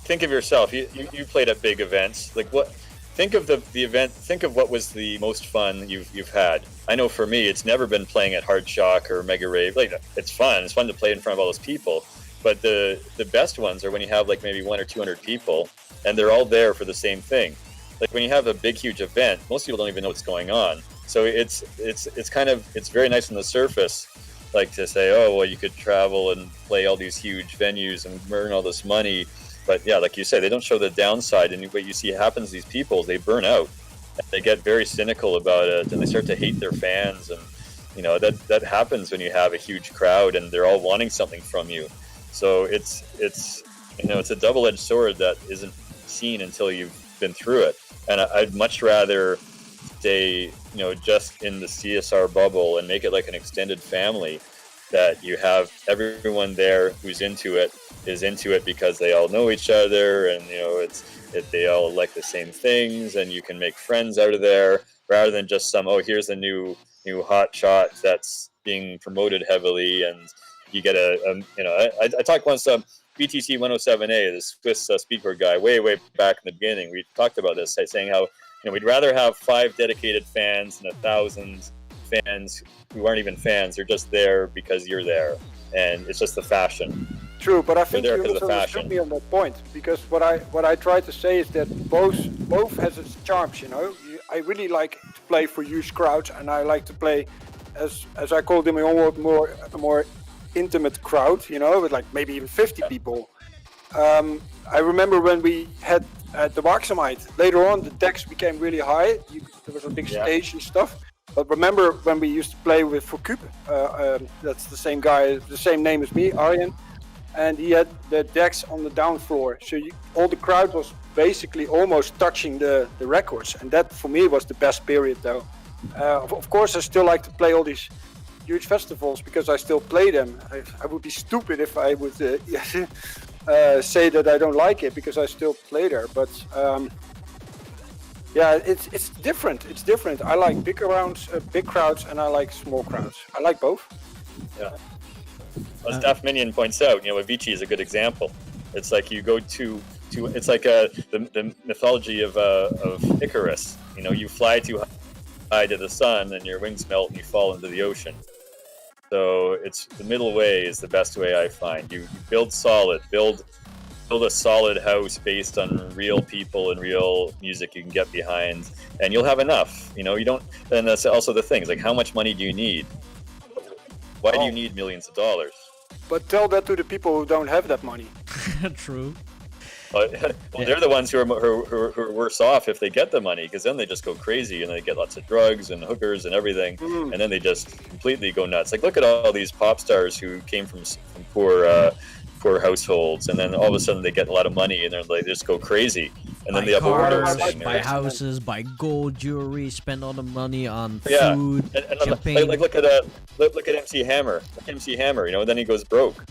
Think of yourself. You played at big events. Like what? Think of the event. Think of what was the most fun you've had. I know for me, it's never been playing at Hard Shock or Mega Rave. Like it's fun. It's fun to play in front of all those people. But the best ones are when you have like maybe 100 or 200 people, and they're all there for the same thing. Like when you have a big, huge event, most people don't even know what's going on. So it's very nice on the surface, like to say, oh well, you could travel and play all these huge venues and earn all this money. But yeah, like you say, they don't show the downside, and what you see happens to these people is they burn out. They get very cynical about it, and they start to hate their fans, and you know that happens when you have a huge crowd and they're all wanting something from you. So it's a double-edged sword that isn't seen until you've been through it. And I'd much rather stay, just in the CSR bubble and make it like an extended family, that you have everyone there who's into it is into it because they all know each other, and they all like the same things, and you can make friends out of there rather than just here's a new hot shot that's being promoted heavily, and you get I talked once BTC 107A, the Swiss speedboard guy, way back in the beginning. We talked about this, saying how we'd rather have 5 dedicated fans than 1,000 fans who aren't even fans. They're just there because you're there, and it's just the fashion. True, but I think there you because of the misunderstood fashion. me on that point, because what I try to say is that both has its charms. I really like to play for huge crowds, and I like to play as I call them a more intimate crowd. With like maybe even 50 people. I remember when we had at the Waxamite. Later on, the decks became really high. There was a big stage and stuff. But remember when we used to play with Fokub? That's the same guy, the same name as me, Arjen, and he had the decks on the down floor, so all the crowd was basically almost touching the records, and that for me was the best period though. Of course, I still like to play all these huge festivals because I still play them. I would be stupid if I would say that I don't like it because I still play there. But yeah, it's different. It's different. I like big crowds, and I like small crowds. I like both. Yeah. As Daft Minion points out, Avicii is a good example. It's like you go to it's like the mythology of Icarus. You fly too high to the sun, and your wings melt, and you fall into the ocean. So it's the middle way is the best way I find. You build solid, build a solid house based on real people and real music you can get behind, and you'll have enough. You don't. And that's also the thing. It's like, how much money do you need? Why do you need millions of dollars? But tell that to the people who don't have that money. True. Well, they're the ones who are worse off if they get the money, because then they just go crazy and they get lots of drugs and hookers and everything, and then they just completely go nuts. Like, look at all these pop stars who came from poor households, and then all of a sudden they get a lot of money and they just go crazy, and then they have overdosing. Buy houses, buy gold jewelry, spend all the money on food, and champagne. like look at MC Hammer. Look at MC Hammer, then he goes broke.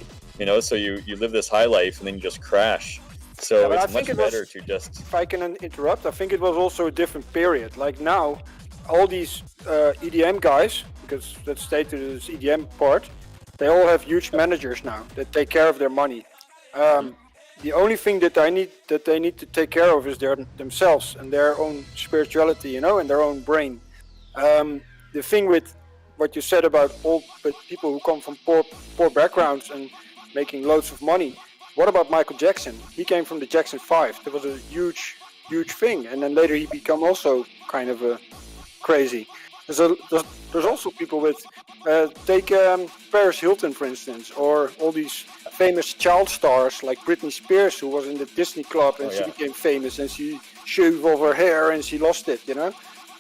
So you live this high life and then you just crash. So it's much better to just... If I can interrupt, I think it was also a different period. Like now, all these EDM guys, because let's stay to this EDM part, they all have huge managers now that take care of their money. The only thing that they need to take care of is themselves and their own spirituality, and their own brain. The thing with what you said about all people who come from poor backgrounds and making loads of money. What about Michael Jackson? He came from the Jackson 5. That was a huge thing, and then later he became also kind of crazy. There's also people with take Paris Hilton, for instance, or all these famous child stars like Britney Spears, who was in the Disney Club and she became famous, and she shaved off her hair and she lost it.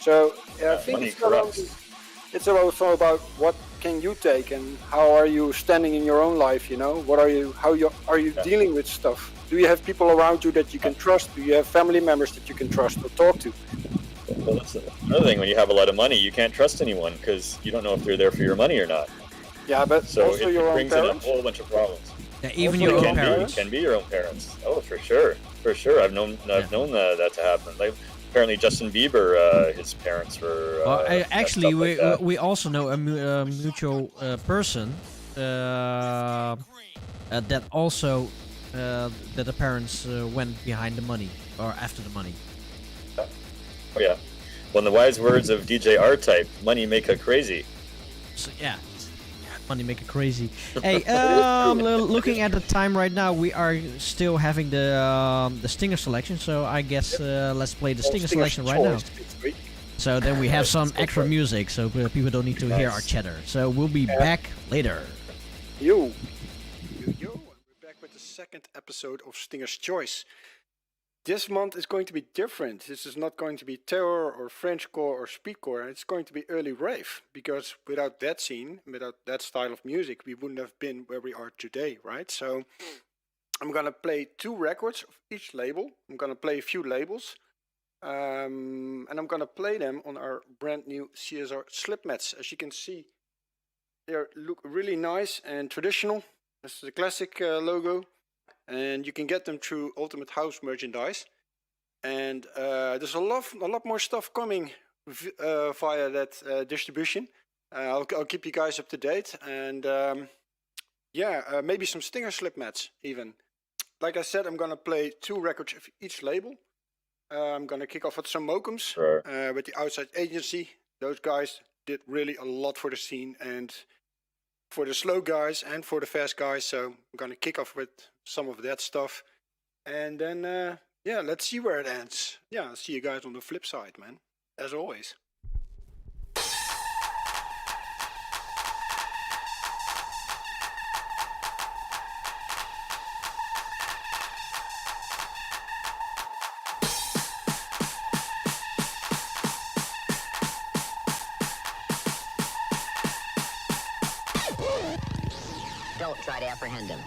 So I think it's also about what can you take and how are you standing in your own life. How are you dealing with stuff? Do you have people around you that you can trust? Do you have family members that you can trust or talk to? Well, that's another thing. When you have a lot of money, you can't trust anyone because you don't know if they're there for your money or not. Yeah, but so also it brings in a whole bunch of problems. Yeah, even your own parents. Can be your own parents. Oh, for sure. I've known that to happen. Like, apparently, Justin Bieber, his parents were. Actually, like we also know a mutual person that also that the parents went behind the money or after the money. Oh yeah. Well, in the wise words of DJ R-Type, money make a crazy. So, yeah. Money make it crazy. Hey, looking at the time right now, we are still having the Stinger selection. So I guess let's play the Stinger selection right now. So then we have some extra music, so people don't need to hear our chatter. So we'll be back later. Yo, we're back with the second episode of Stinger's Choice. This month is going to be different. This is not going to be terror or Frenchcore or speedcore. It's going to be early rave, because without that scene, without that style of music, we wouldn't have been where we are today, right? So I'm gonna play 2 records of each label. I'm gonna play a few labels, and I'm gonna play them on our brand new CSR slip mats. As you can see, they look really nice and traditional. This is the classic logo. And you can get them through Ultimate House merchandise. And there's a lot more stuff coming via that distribution. I'll keep you guys up to date. And maybe some Stinger slip mats even. Like I said, I'm going to play 2 records of each label. I'm going to kick off with some Mokums with the Outside Agency. Those guys did really a lot for the scene and for the slow guys and for the fast guys. So I'm going to kick off with some of that stuff. And then, let's see where it ends. Yeah, I'll see you guys on the flip side, man. As always. Don't try to apprehend him.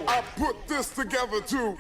I put this together too.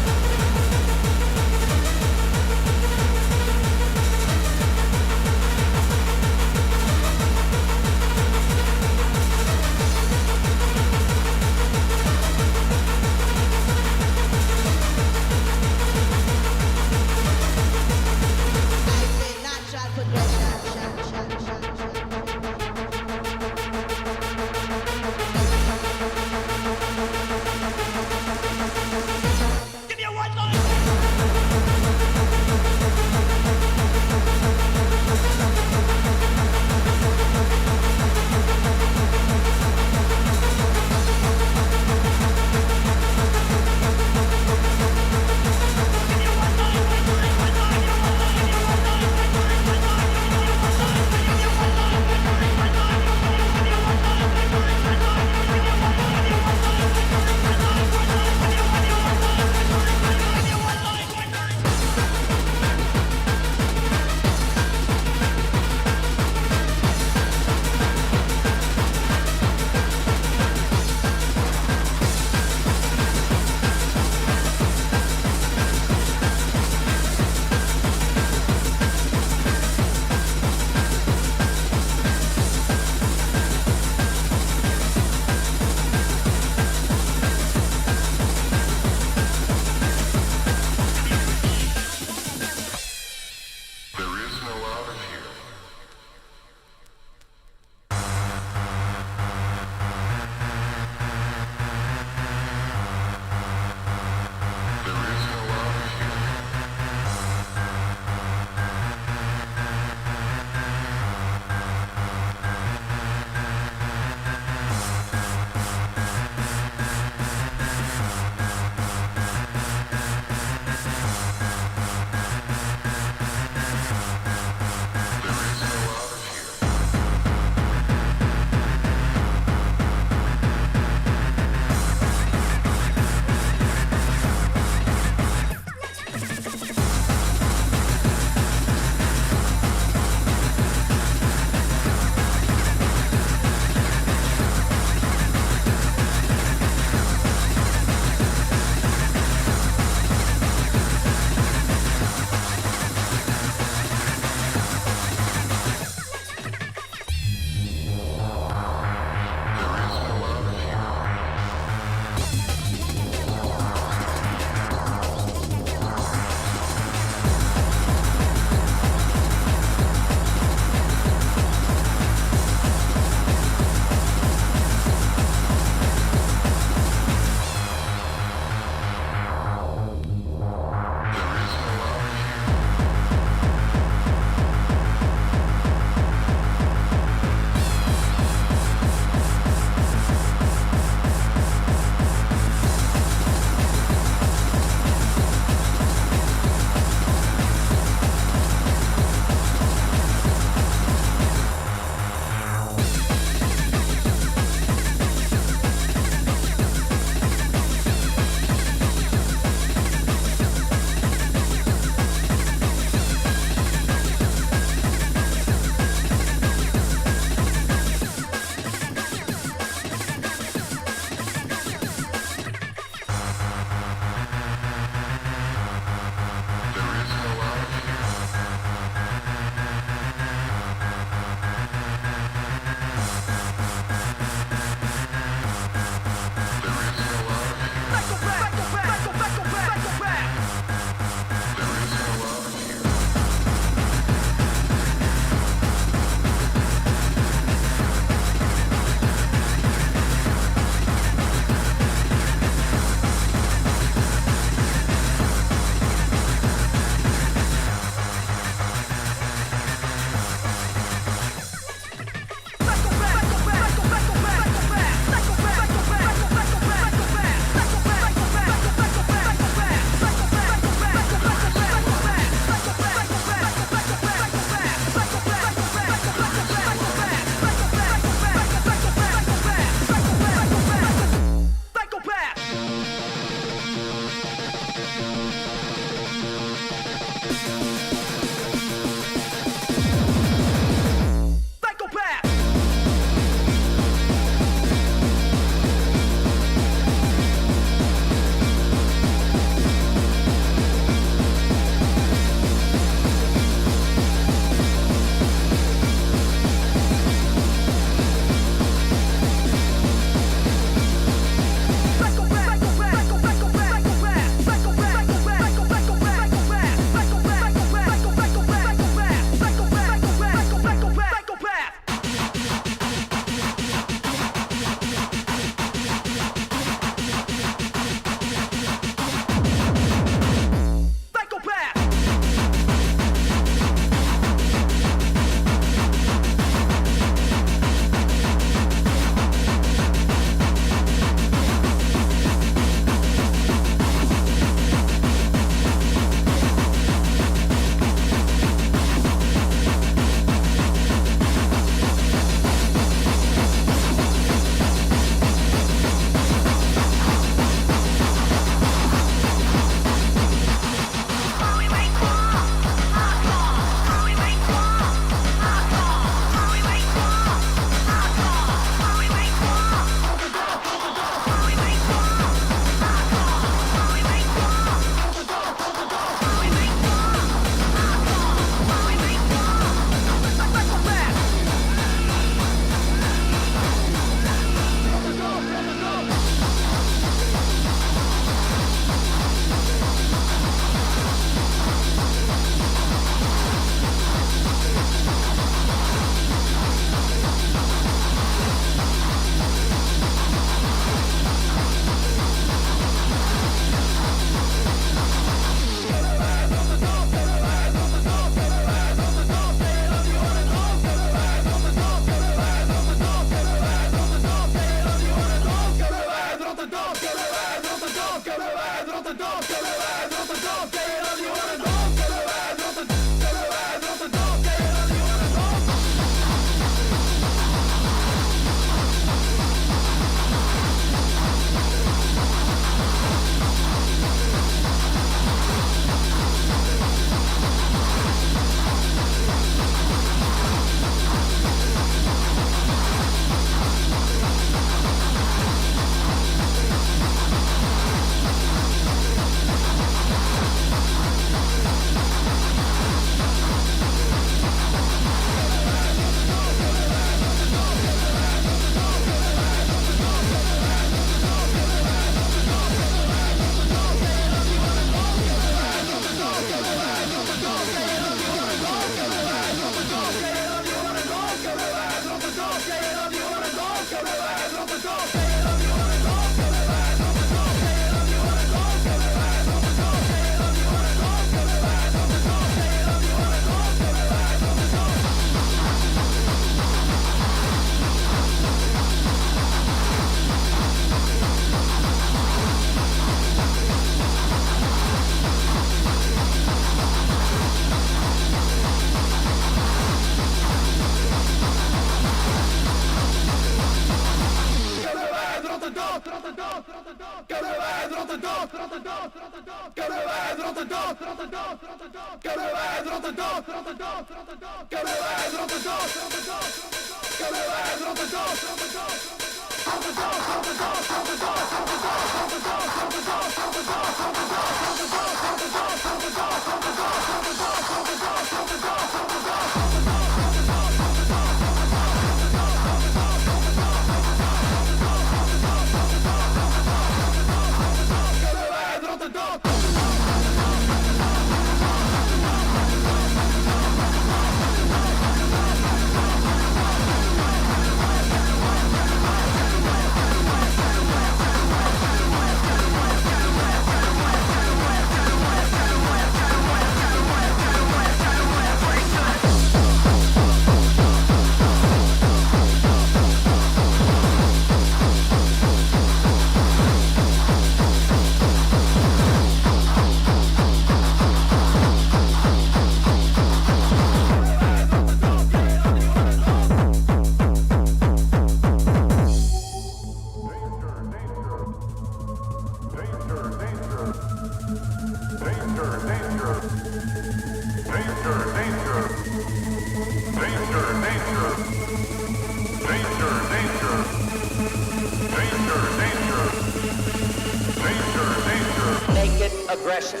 Naked aggression.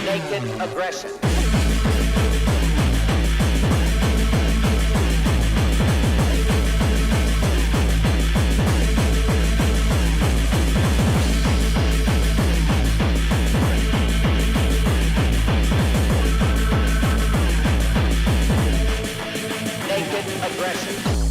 Naked aggression. Naked aggression.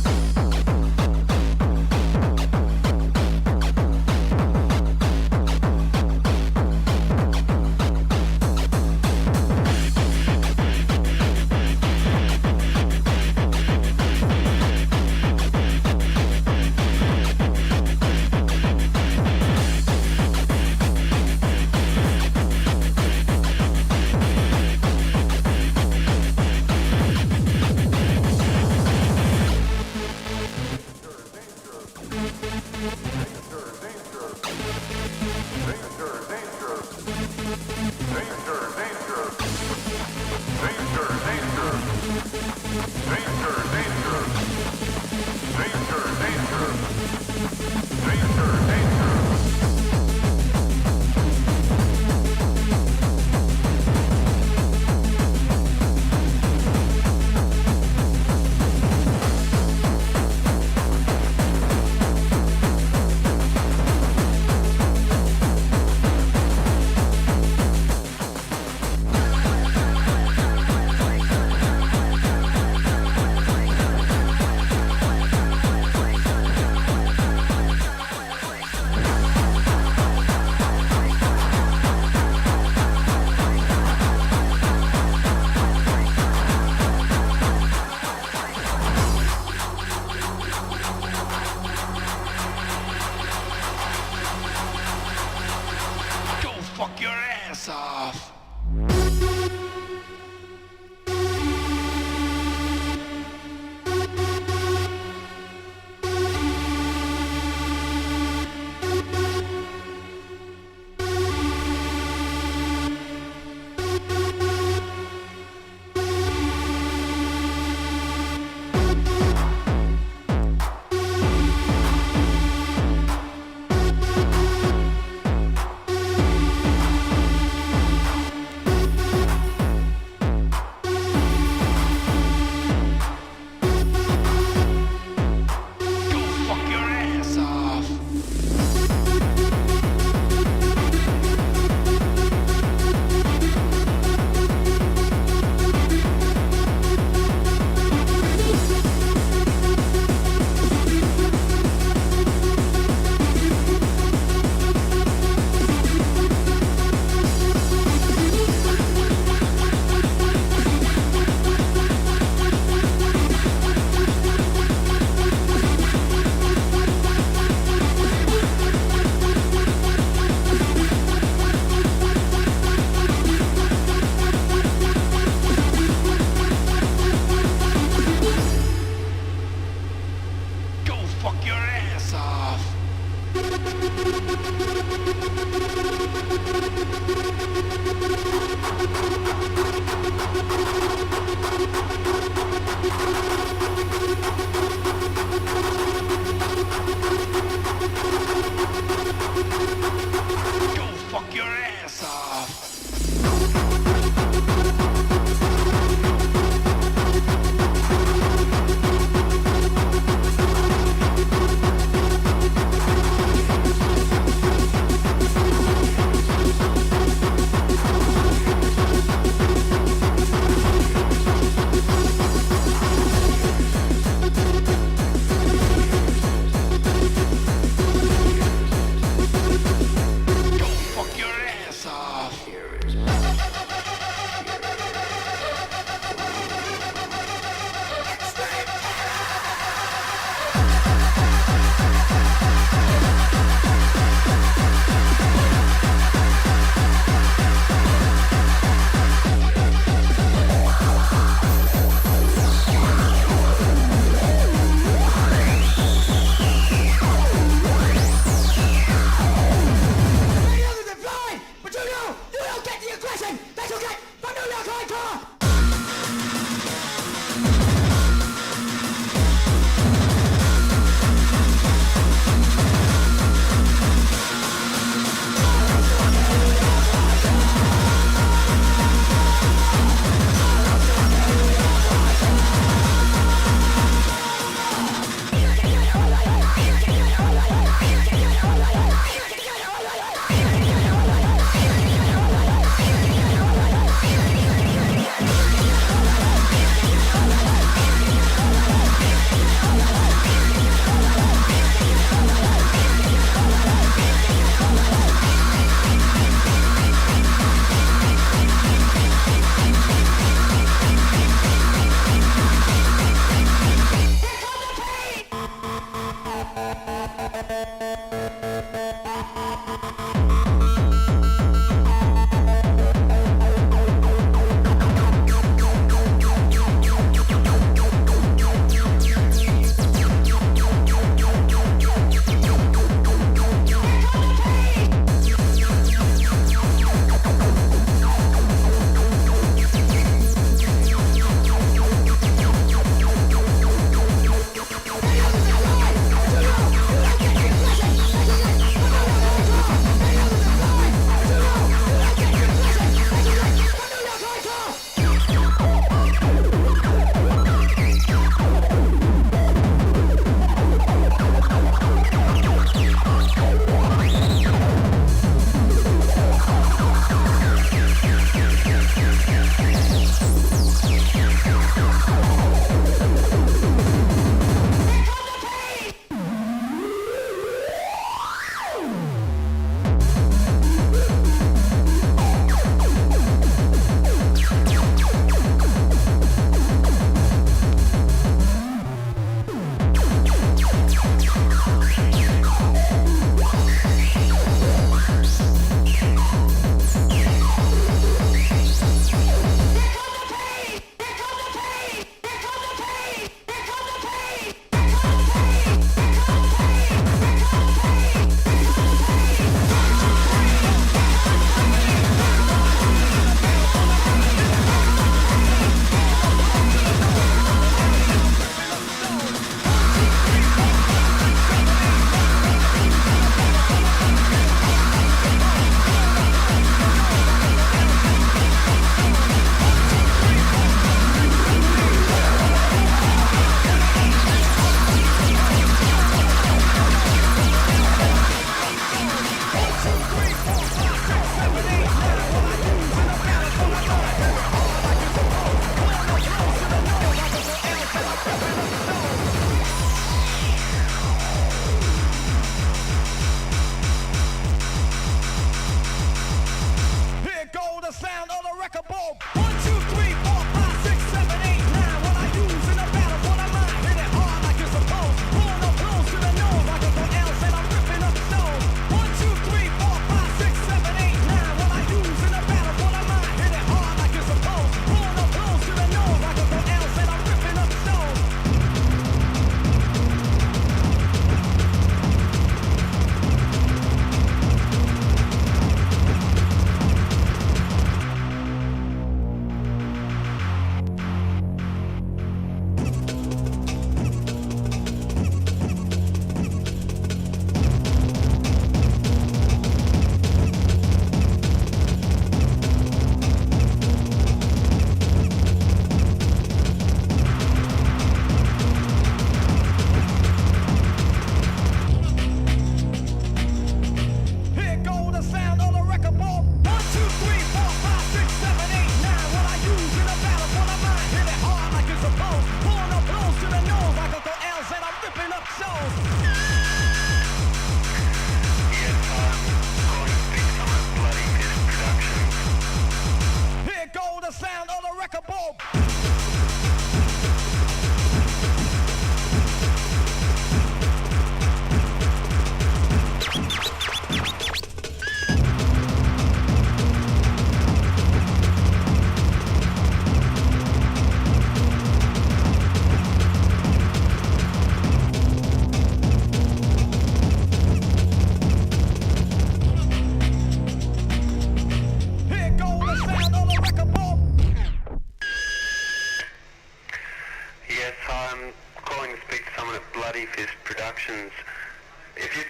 fuck your ass off.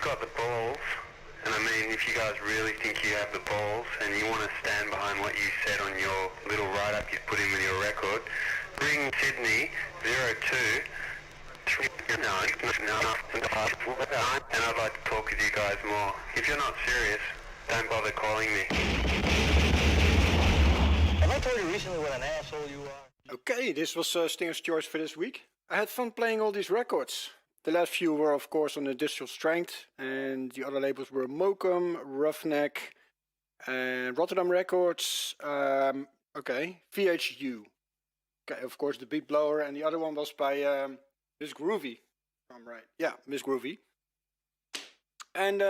got the balls, and I mean, if you guys really think you have the balls and you want to stand behind what you said on your little write-up you put in with your record, ring Sydney 02 and I'd like to talk with you guys more. If you're not serious, don't bother calling me. Have I told you recently what an asshole you are? Okay, this was Stinger's choice for this week. I had fun playing all these records. The last few were of course on Industrial Strength, and the other labels were Mokum, Roughneck, and Rotterdam Records. VHU. Okay, of course the Beat Blower, and the other one was by Miss Groovy. If I'm right. Yeah, Miss Groovy. And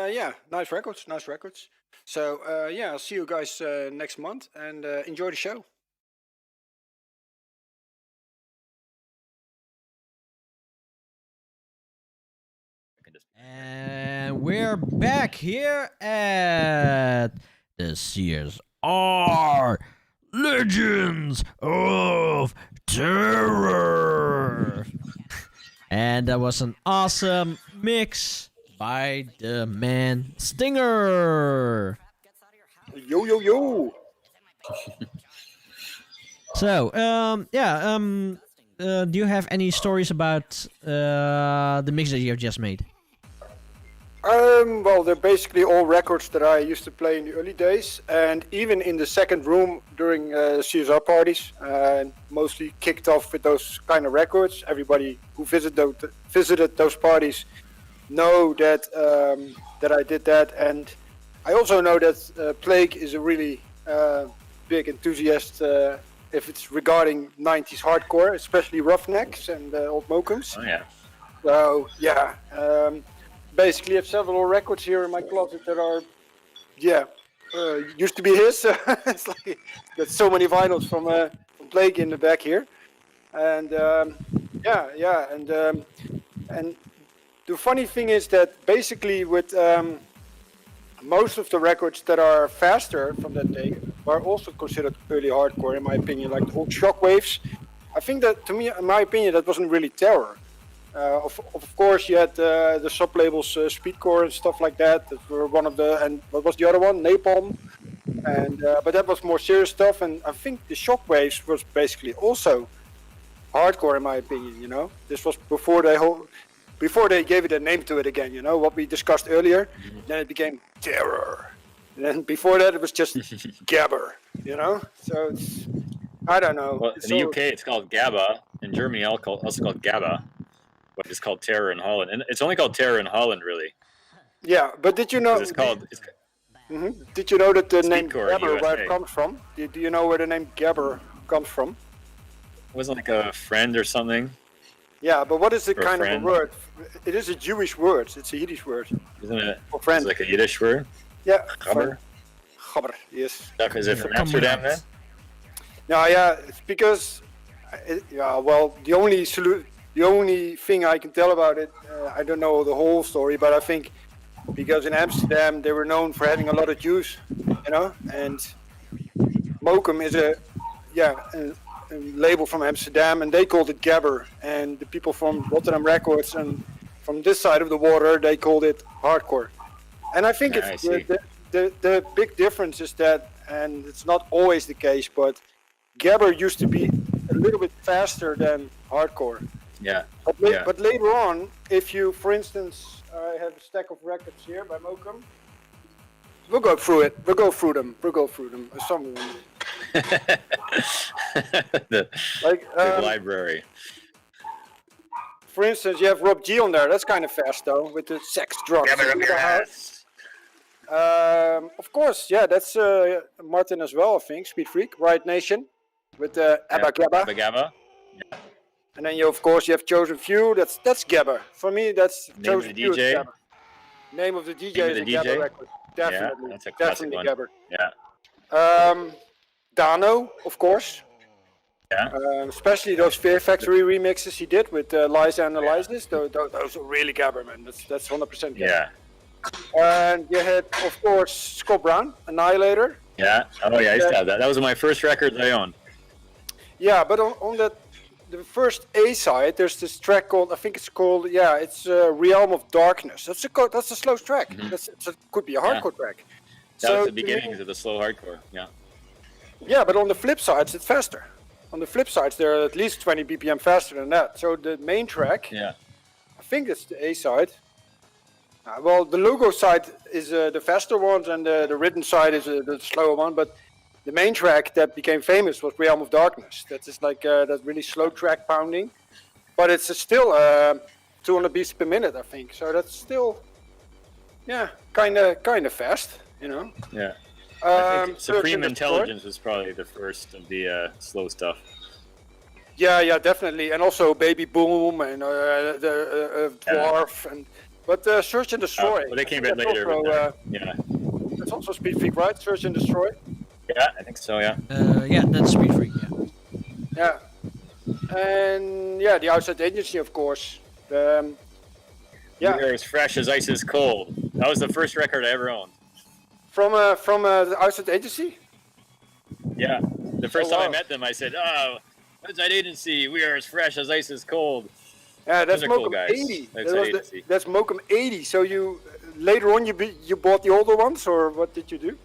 nice records. So I'll see you guys next month, and enjoy the show. And we're back here at the CSR Legends of Terror. And that was an awesome mix by the man Stinger. Yo. So, do you have any stories about the mix that you have just made? Well, they're basically all records that I used to play in the early days, and even in the second room during CSR parties, mostly kicked off with those kind of records. Everybody who visited those parties know that I did that, and I also know that Plague is a really big enthusiast if it's regarding 90s hardcore, especially Roughnecks and old Mokums. Oh yeah. So basically I have several records here in my closet that are, used to be his. It's like got so many vinyls from Plague in the back here, and and the funny thing is that basically with most of the records that are faster from that day are also considered early hardcore in my opinion, like the old Shockwaves. I think that, to me, in my opinion, that wasn't really terror. Of course, you had the sub-labels Speedcore and stuff like that. That were one of the, and what was the other one? Napalm. And but that was more serious stuff. And I think the Shockwaves was basically also hardcore in my opinion. You know, this was before they gave it a name to it again. You know what we discussed earlier. Then it became terror. And then before that, it was just Gabber. You know, so it's, I don't know. Well, in the UK, it's called Gabba. In Germany, also called Gabba. But it's called Terror in Holland, and it's only called Terror in Holland, really. Yeah, but did you know? It's called. Did you know that the name Speedcore Gabber, where it comes from? Do you know where the name Gabber comes from? Wasn't like a friend or something. Yeah, but what is the kind of a friend. word? It is a Jewish word. It's a Yiddish word. Isn't it? For friend. It's like a Yiddish word. Yeah. Gabber. Gabber. Yes. Is it from Amsterdam then? No, yeah, it's because, the only thing I can tell about it, I don't know the whole story, but I think because in Amsterdam they were known for having a lot of Jews, you know, and Mokum is a label from Amsterdam, and they called it Gabber, and the people from Rotterdam Records and from this side of the water they called it hardcore. And I think it's the big difference is that, and it's not always the case, but Gabber used to be a little bit faster than hardcore. Yeah. But later on, if you, for instance, I have a stack of records here by Mokum. We'll go through it. We'll go through them. Some of them. the library. For instance, you have Rob G on there. That's kind of fast though, with the sex, drugs. Of course, yeah, that's Martin as well, I think. Speed Freak, Riot Nation, with Abba Gabba. Abba Gabba. Yeah. And then you have Chosen Few. That's Gabba. For me, that's Chosen Few. Name of the DJ is a Gabba record. Definitely. Yeah, that's a classic one. Gabber. Yeah. Dano, of course. Yeah. Especially those Fear Factory remixes he did with Liza and Elias. Those are really Gabber, man. That's 100% Gabber. Yeah. And you had, of course, Scott Brown, Annihilator. Yeah. Oh yeah, I used to have that. That was my first record I owned. Yeah, but on that the first A side, there's this track called, I think it's called, it's Realm of Darkness. That's a slow track. It could be a hardcore track. That was So the to me- beginnings of the slow hardcore. Yeah. Yeah, but on the flip sides, it's faster. On the flip sides, they're at least 20 BPM faster than that. So the main track, Yeah. I think it's the A side. Well, the logo side is the faster one, and the written side is the slower one. But the main track that became famous was Realm of Darkness. That is like that really slow track pounding, but it's still 200 beats per minute, I think. So that's still, kind of fast, you know. Yeah. I think Search Supreme and Destroy. Intelligence was probably the first of the slow stuff. Yeah, definitely, and also Baby Boom and the Dwarf, but Search and Destroy. Well, they came a bit that's later. Also, Yeah. that's also Speed Freak, right? Search and Destroy. Yeah, I think so. Yeah. Yeah, that's Speed Freak. Yeah. Yeah, and the Outside Agency, of course. You're as fresh as ice is cold. That was the first record I ever owned. From the Outside Agency. Yeah. The first time I wow. met them, I said, "Oh, Outside Agency, we are as fresh as ice is cold." Yeah, that's Those are cool Mokum guys. 80. Outside Agency. That's Mokum 80. So you later on you bought the older ones, or what did you do?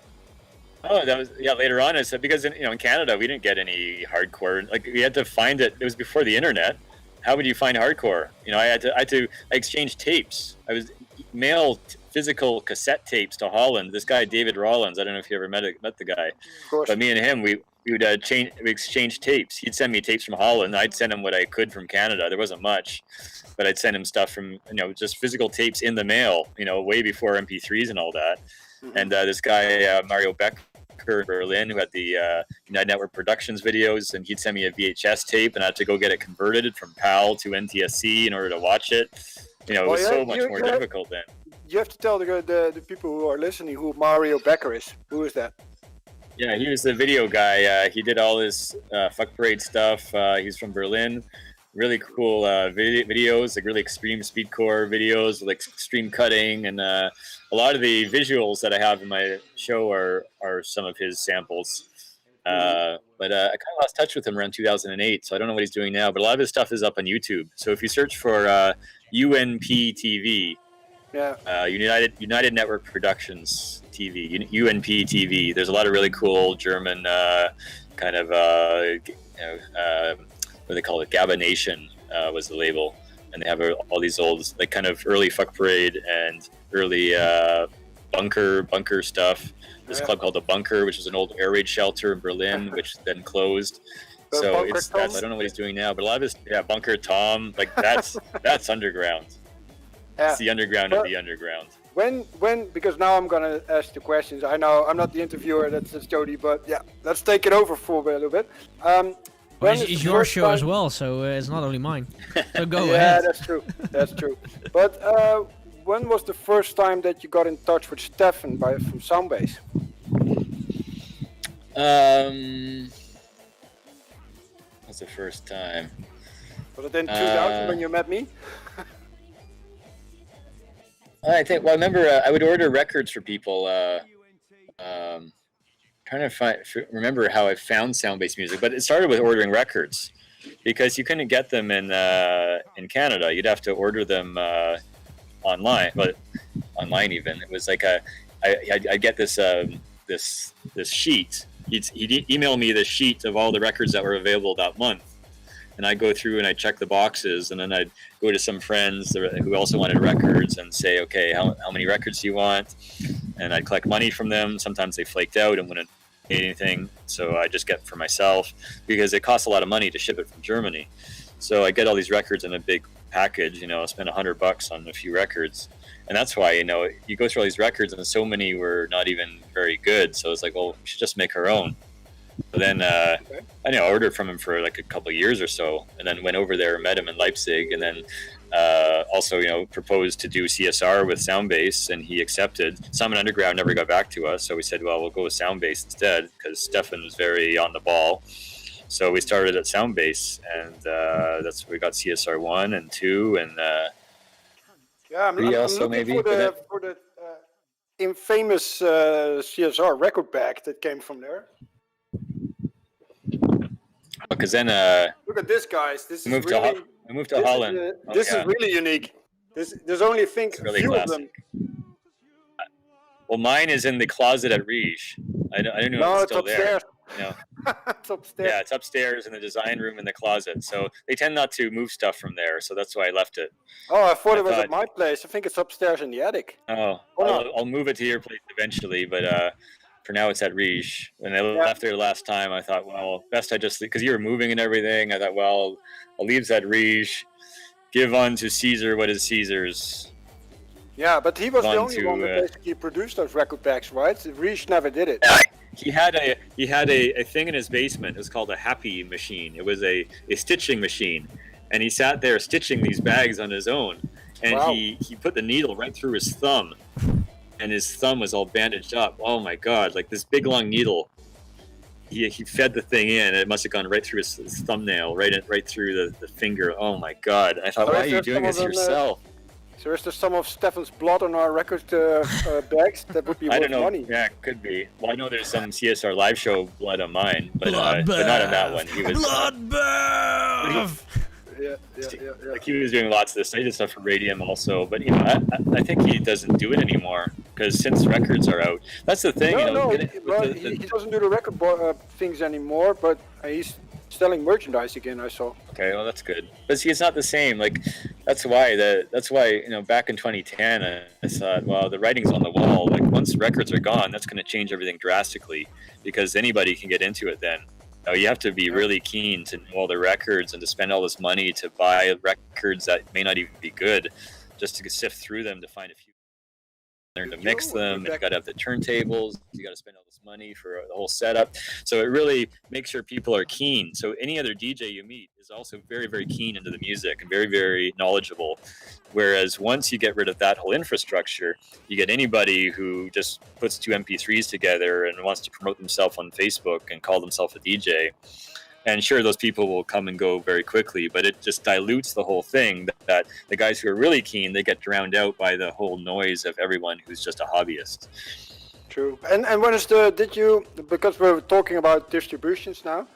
Oh, that was later on. I said because in Canada we didn't get any hardcore. Like we had to find it. It was before the internet. How would you find hardcore? I exchanged tapes. I was mail physical cassette tapes to Holland. This guy David Rollins. I don't know if you ever met the guy. Of course. But me and him, we would we exchange tapes. He'd send me tapes from Holland. I'd send him what I could from Canada. There wasn't much, but I'd send him stuff from just physical tapes in the mail. Way before MP3s and all that. Mm-hmm. And this guy Mario Becker in Berlin, who had the United Network Productions videos, and he'd send me a VHS tape, and I had to go get it converted from PAL to NTSC in order to watch it. It was so much more difficult then. You have to tell the people who are listening who Mario Becker is. Who is that? Yeah, he was the video guy. He did all this Fuck Parade stuff. He's from Berlin. Really cool videos, like really extreme speedcore videos, like extreme cutting, and a lot of the visuals that I have in my show are some of his samples. But I kind of lost touch with him around 2008, so I don't know what he's doing now. But a lot of his stuff is up on YouTube. So if you search for UNP-TV, United Network Productions TV, UNP-TV, there's a lot of really cool German kind of what they call it, Gabba Nation was the label, and they have all these old, like kind of early Fuck Parade and early bunker stuff. There's a club called the Bunker, which is an old air raid shelter in Berlin, which then closed. So I don't know what he's doing now, but a lot of his Bunker Tom, like that's underground. It's the underground of the underground. When because now I'm gonna ask the questions. I know I'm not the interviewer, that's Jody, but let's take it over for a little bit. It's your show as well, so it's not only mine. So go ahead. Yeah, that's true. That's true. But when was the first time that you got in touch with Stefan from Soundbase? That's the first time. Was it in 2000 when you met me? I think. Well, I remember I would order records for people. Trying to remember how I found sound-based music, but it started with ordering records because you couldn't get them in Canada. You'd have to order them online, but online even. It was like I get this sheet. He'd email me the sheet of all the records that were available that month, and I'd go through and I'd check the boxes, and then I'd go to some friends who also wanted records and say, okay, how many records do you want? And I'd collect money from them. Sometimes they flaked out and wouldn't pay anything, so I just get it for myself because it costs a lot of money to ship it from Germany. So I get all these records in a big package. I spend $100 on a few records, and that's why you go through all these records, and so many were not even very good. So it's like, well, we should just make our own. But then I ordered from him for like a couple of years or so, and then went over there and met him in Leipzig, and then also proposed to do CSR with Soundbase, and he accepted. Summon Underground never got back to us, so we said, well, we'll go with Soundbase instead because Stefan was very on the ball. So we started at Soundbase, and that's where we got CSR 1 and 2, and I'm also looking maybe for the infamous CSR record bag that came from there. Because then Look at this, guys. This we is moved to really. we moved to Holland. This is really unique. There's only It's really few classic. of them. Well, mine is in the closet at Riche. I don't know No, if it's it's still upstairs. there. You know, It's upstairs. yeah, it's upstairs in the design room in the closet. So they tend not to move stuff from there. So that's why I left it. Oh, I thought it was thought- at my place. I think it's upstairs in the attic. Oh, Oh, no. I'll move it to your place eventually, but for now it's at Riche. When I left there last time, I thought, well, best I just because you were moving and everything. I thought, well, I'll leave it at Riche. Give unto Caesar what is Caesar's. Yeah, but he was the Gone only to, one that basically produced those record packs, right? Reach never did it. He had a thing in his basement. It was called a happy machine. It was a stitching machine, and he sat there stitching these bags on his own. And Wow. he put the needle right through his thumb, and his thumb was all bandaged up. Oh my God! Like this big long needle. He fed the thing in, and it must have gone right through his thumbnail, right through the finger. Oh my God! I thought, So why is are you there doing some this of them, yourself? So is there some of Stefan's blood on our record bags? That would be I worth don't know. money. Yeah, it could be. Well, I know there's some CSR live show blood on mine, but not on that one. He was Bloodbath! Yeah. like he was doing lots of this. I did stuff for Radium also, but you know, I think he doesn't do it anymore because since records are out, that's the thing. He doesn't do the record things anymore, but he's selling merchandise again. I saw. Okay, well that's good. But see, it's not the same. Like that's why back in 2010, I thought, well, the writing's on the wall. Like once records are gone, that's going to change everything drastically because anybody can get into it then. You have to be really keen to know all the records and to spend all this money to buy records that may not even be good, just to sift through them to find a few. Learn to mix them. And you got to have the turntables. You got to spend all this money for the whole setup. So it really makes sure people are keen. So any other DJ you meet is also very, very keen into the music and very, very knowledgeable. Whereas once you get rid of that whole infrastructure, you get anybody who just puts two MP3s together and wants to promote themselves on Facebook and call themselves a DJ. And sure, those people will come and go very quickly, but it just dilutes the whole thing that the guys who are really keen, they get drowned out by the whole noise of everyone who's just a hobbyist. True. And what is because we're talking about distributions now,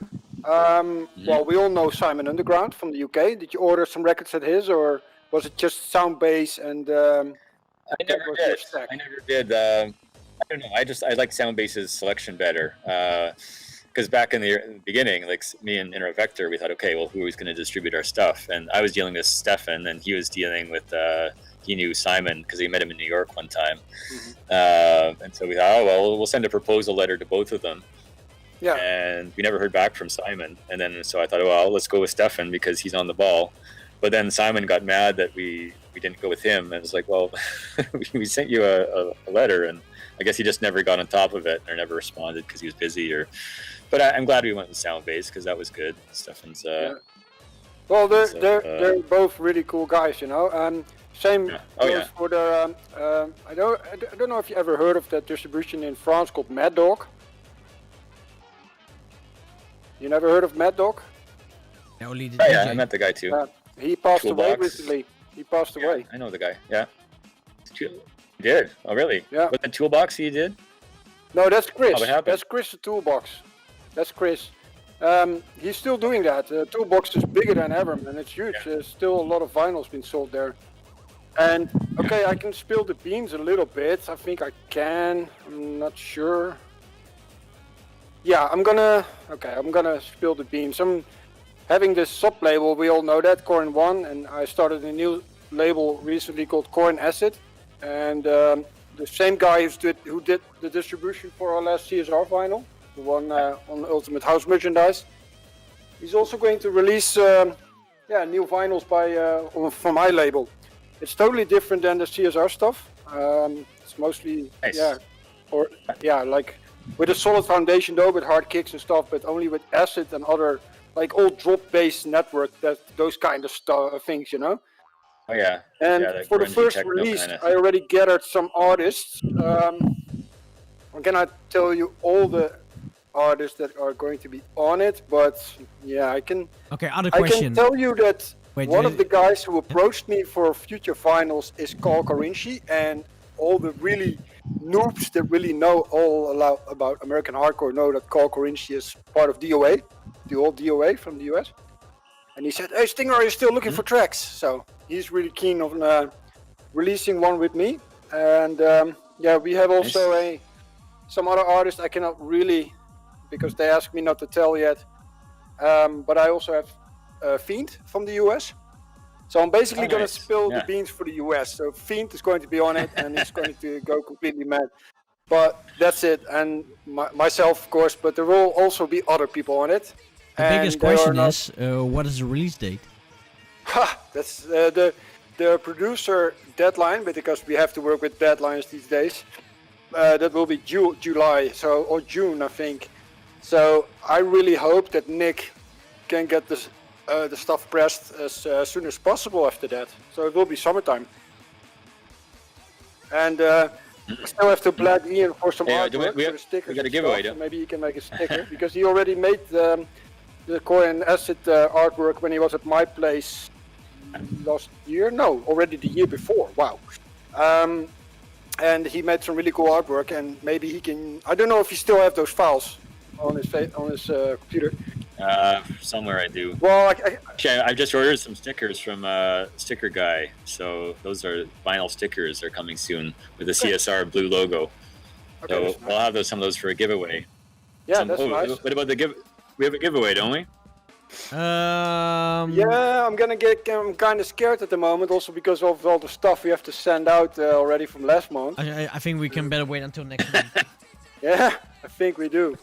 well, we all know Simon Underground from the UK. Did you order some records at his, or was it just Soundbase and I never did. I don't know. I like Soundbase's selection better. Because back in the beginning, like me and Vector, we thought, okay, well, who is going to distribute our stuff? And I was dealing with Stefan, and he was dealing with, he knew Simon because he met him in New York one time. And so we thought, oh, well, we'll send a proposal letter to both of them. Yeah. And we never heard back from Simon. And then so I thought, well, let's go with Stefan because he's on the ball. But then Simon got mad that we didn't go with him. And it's like, well, we sent you a letter, and I guess he just never got on top of it or never responded because he was busy But I'm glad we went with Soundbase because that was good. Stefan's. Well, they're both really cool guys, you know. Same goes for their. I don't know if you ever heard of that distribution in France called Mad Dog. You never heard of Mad Dog? Only the yeah, I met the guy too. He passed away Toolbox. recently. He passed away. I know the guy. Yeah. He did? Oh, really? Yeah. With the Toolbox he did? No, that's Chris. what happened? That's Chris the Toolbox. That's Chris. He's still doing that. Toolbox is bigger than ever, man. It's huge. There's still a lot of vinyls being sold there. And okay, I can spill the beans a little bit. I think I can. I'm not sure. Yeah, I'm gonna spill the beans. I'm having this sub-label. We all know that, Corn One, and I started a new label recently called Corn Acid. And the same guy who did the distribution for our last CSR vinyl, the one on Ultimate House Merchandise. He's also going to release new vinyls for my label. It's totally different than the CSR stuff. It's mostly like with a solid foundation though, with hard kicks and stuff, but only with acid and other like old drop-based network, those kind of things, you know. Oh yeah. And for the first release, I already gathered some artists. I cannot tell you all the artists that are going to be on it, but yeah, I can. Okay, other I question. can tell you that one of the guys who approached me for future finals is Carl Corinci, and all the really noobs that really know all about American hardcore know that Carl Corinci is part of DOA. the old DOA from the US. And he said, "Hey Stinger, are you still looking for tracks?" So he's really keen on releasing one with me. And yeah, we have also some other artists I cannot really, because they asked me not to tell yet. But I also have Fiend from the US. So I'm basically going to spill the beans for the US. So Fiend is going to be on it, and he's going to go completely mad. But that's it, and myself, of course. But there will also be other people on it. The biggest question is, what is the release date? That's the producer deadline, because we have to work with deadlines these days. That will be July, or June, I think. So I really hope that Nick can get the stuff pressed as soon as possible after that. So it will be summertime. And I still have to black Ian for some artwork for the stickers. We got a giveaway, so maybe he can make a sticker because he already made the Koi and Acid artwork when he was at my place last year. No, already the year before. Wow. And he made some really cool artwork, and maybe he can. I don't know if he still have those files on his computer. Somewhere I do. Well, I've just ordered some stickers from Sticker Guy. So those are vinyl stickers. They're coming soon with the CSR blue logo. Okay, so we'll have some of those for a giveaway. Yeah, that's nice. What about we have a giveaway, don't we? Yeah, I'm kind of scared at the moment, also because of all the stuff we have to send out already from last month. I think we can better wait until next week. Yeah, I think we do.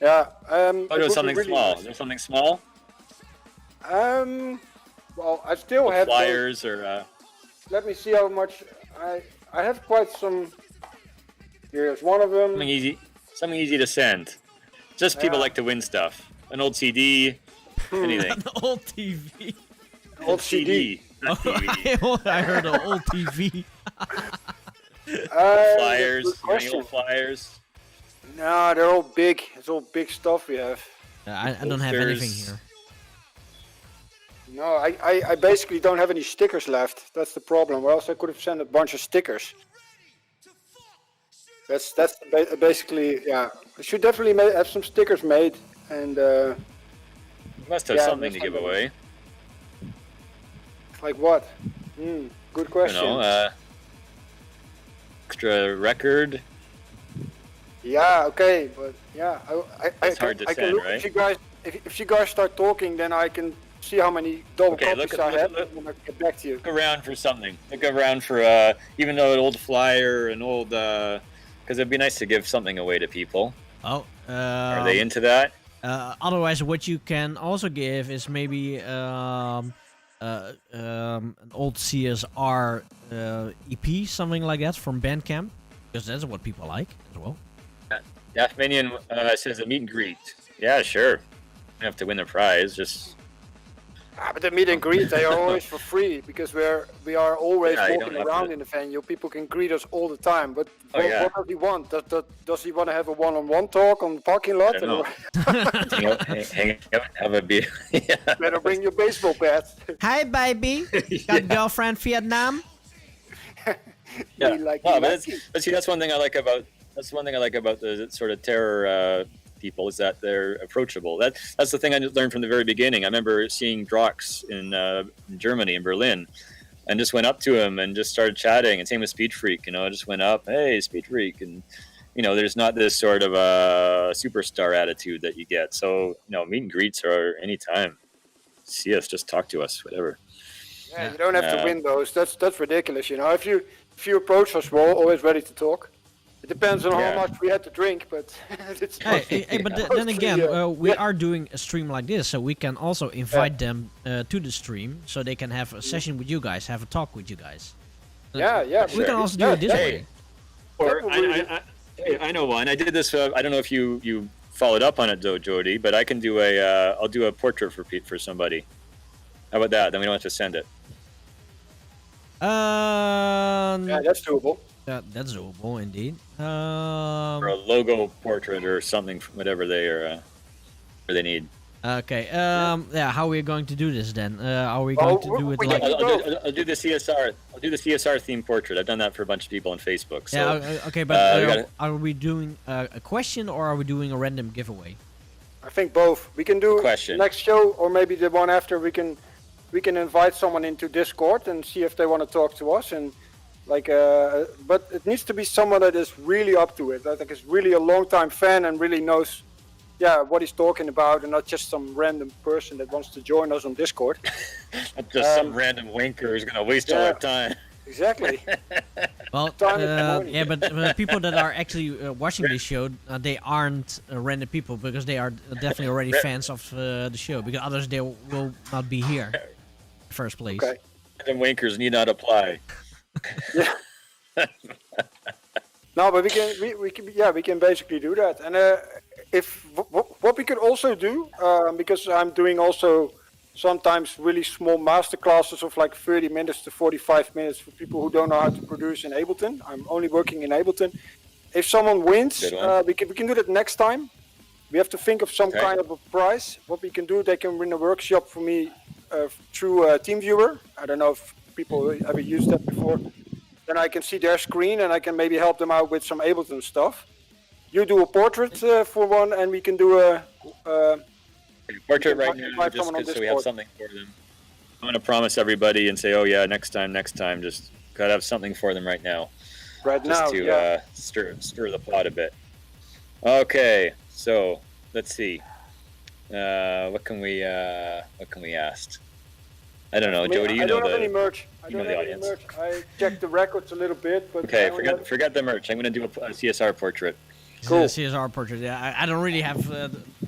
Yeah. There's something really small. Nice. There's something small. Well, I still have flyers or. Let me see how much I have quite some. Here's one of them. Something easy to send. Just people like to win stuff. An old CD, anything. An old TV. Old CD. Not TV. I heard an old TV. Flyers. Old flyers. No, they're all big. It's all big stuff we have. I don't have anything here. No, I basically don't have any stickers left. That's the problem. Or else I could have sent a bunch of stickers. That's basically, yeah. I should definitely have some stickers made. And you must have something to give away. Like what? Good question. Extra record. Yeah, okay, but yeah, it's hard to send, right? If you guys start talking, then I can see how many double copies I have, and I'll get back to you. Look around for something. Look around for even though an old flyer, an old because it'd be nice to give something away to people. Oh, are they into that? Otherwise, what you can also give is maybe an old CSR EP, something like that from Bandcamp, because that's what people like as well. Daft Minion says a meet and greet. Yeah, sure. You don't have to win the prize, just. But the meet and greet, they are always for free because we are always walking around in the venue. People can greet us all the time. But what does he want? Does he want to have a one-on-one talk on the parking lot? I don't know. hang out, have a beer. Yeah. Better bring your baseball bat. Hi, baby. Got girlfriend Vietnam? Yeah. But see, that's one thing I like about. That's one thing I like about the sort of terror people is that they're approachable. That's the thing I learned from the very beginning. I remember seeing Drox in Germany, in Berlin, and just went up to him and just started chatting. And same with Speed Freak, I just went up, hey, Speed Freak, and there's not this sort of superstar attitude that you get. So meet and greets are anytime. See us, just talk to us, whatever. Yeah, you don't have to win those. That's ridiculous. If you approach us, we're always ready to talk. It depends on how much we had to drink, but it's then again, we are doing a stream like this, so we can also invite them to the stream, so they can have a session with you guys, have a talk with you guys. Yeah. We can also do it this way. Or I know one. I did this. I don't know if you followed up on it though, Jody, but I can do I'll do a portrait for somebody. How about that? Then we don't have to send it. Yeah, that's doable. That's doable, indeed. Or a logo portrait or something, whatever they need. Okay. How are we going to do this then? Are we going to do it like? I'll do the CSR. I'll do the CSR themed portrait. I've done that for a bunch of people on Facebook. So, okay, but are we doing a question or are we doing a random giveaway? I think both. We can do Question. next show or maybe the one after. We can invite someone into Discord and see if they want to talk to us and but it needs to be someone that is really up to it. I think is really a long time fan and really knows what he's talking about and not just some random person that wants to join us on Discord. Not just some random winker who's going to waste all our time. Exactly. Well, but people that are actually watching this show, they aren't random people because they are definitely already fans of the show. Because others they will not be here in the first place. Okay. Random winkers need not apply. Yeah. No, but we can basically do that. And what we could also do, because I'm doing also sometimes really small master classes of like 30 minutes to 45 minutes for people who don't know how to produce in Ableton. I'm only working in Ableton. If someone wins, we can do that next time. We have to think of some kind of a prize. What we can do, they can win a workshop for me through TeamViewer. I don't know if people ever used that before. Then I can see their screen and I can maybe help them out with some Ableton stuff. You do a portrait for one, and we can do a portrait right now, just so we have something for them. I'm going to promise everybody and say, oh yeah, next time. Just got to have something for them right now. Just to stir the pot a bit. Okay, so let's see. What can we ask? I don't know, Joe. Do you know the? Any merch. I don't have any merch. I checked the records a little bit, but okay. Forget the merch. I'm going to do a CSR portrait. Cool. CSR portrait. Yeah, I don't really have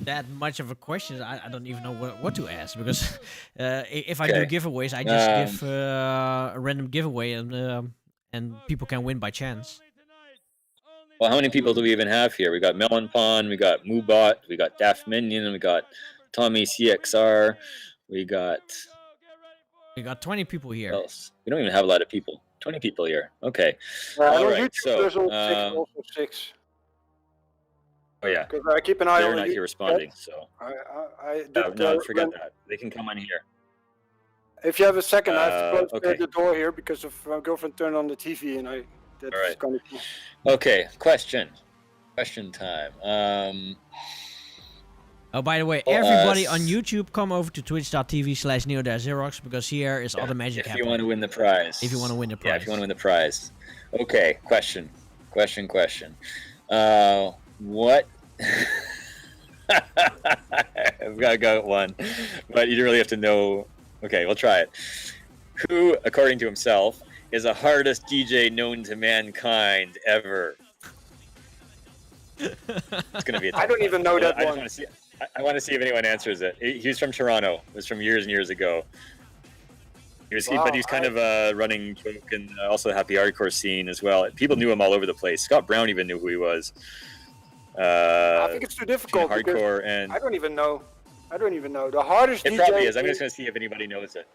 that much of a question. I don't even know what to ask because if I do giveaways, I just give a random giveaway and people can win by chance. Well, how many people do we even have here? We got Melon Pond, we got Moobot, we got Daft Minion, we got Tommy CXR, we got 20 people here. Else? We don't even have a lot of people. 20 people here. Okay. All right. So there's also six. Oh yeah. Because I keep an eye on. They're not here responding, so. No, forget that. They can come on here. If you have a second, I have to close the door here because of my girlfriend turned on the TV and that's kind of cool. Okay, question time. Oh, by the way, everybody on YouTube, come over to twitch.tv/neo-xerox because here is all the magic happening. If you want to win the prize. If you want to win the prize. Yeah, if you want to win the prize. Okay, question. What? I've got one, but you really have to know. Okay, we'll try it. Who, according to himself, is the hardest DJ known to mankind ever? It's gonna be. I don't even know that one. I want to see if anyone answers it. He's from Toronto. It was from years and years ago. But he's kind of a running joke and also the happy hardcore scene as well. People knew him all over the place. Scott Brown even knew who he was. I think it's too difficult. Hardcore and I don't even know. The hardest DJ. It probably is. I'm just going to see if anybody knows it.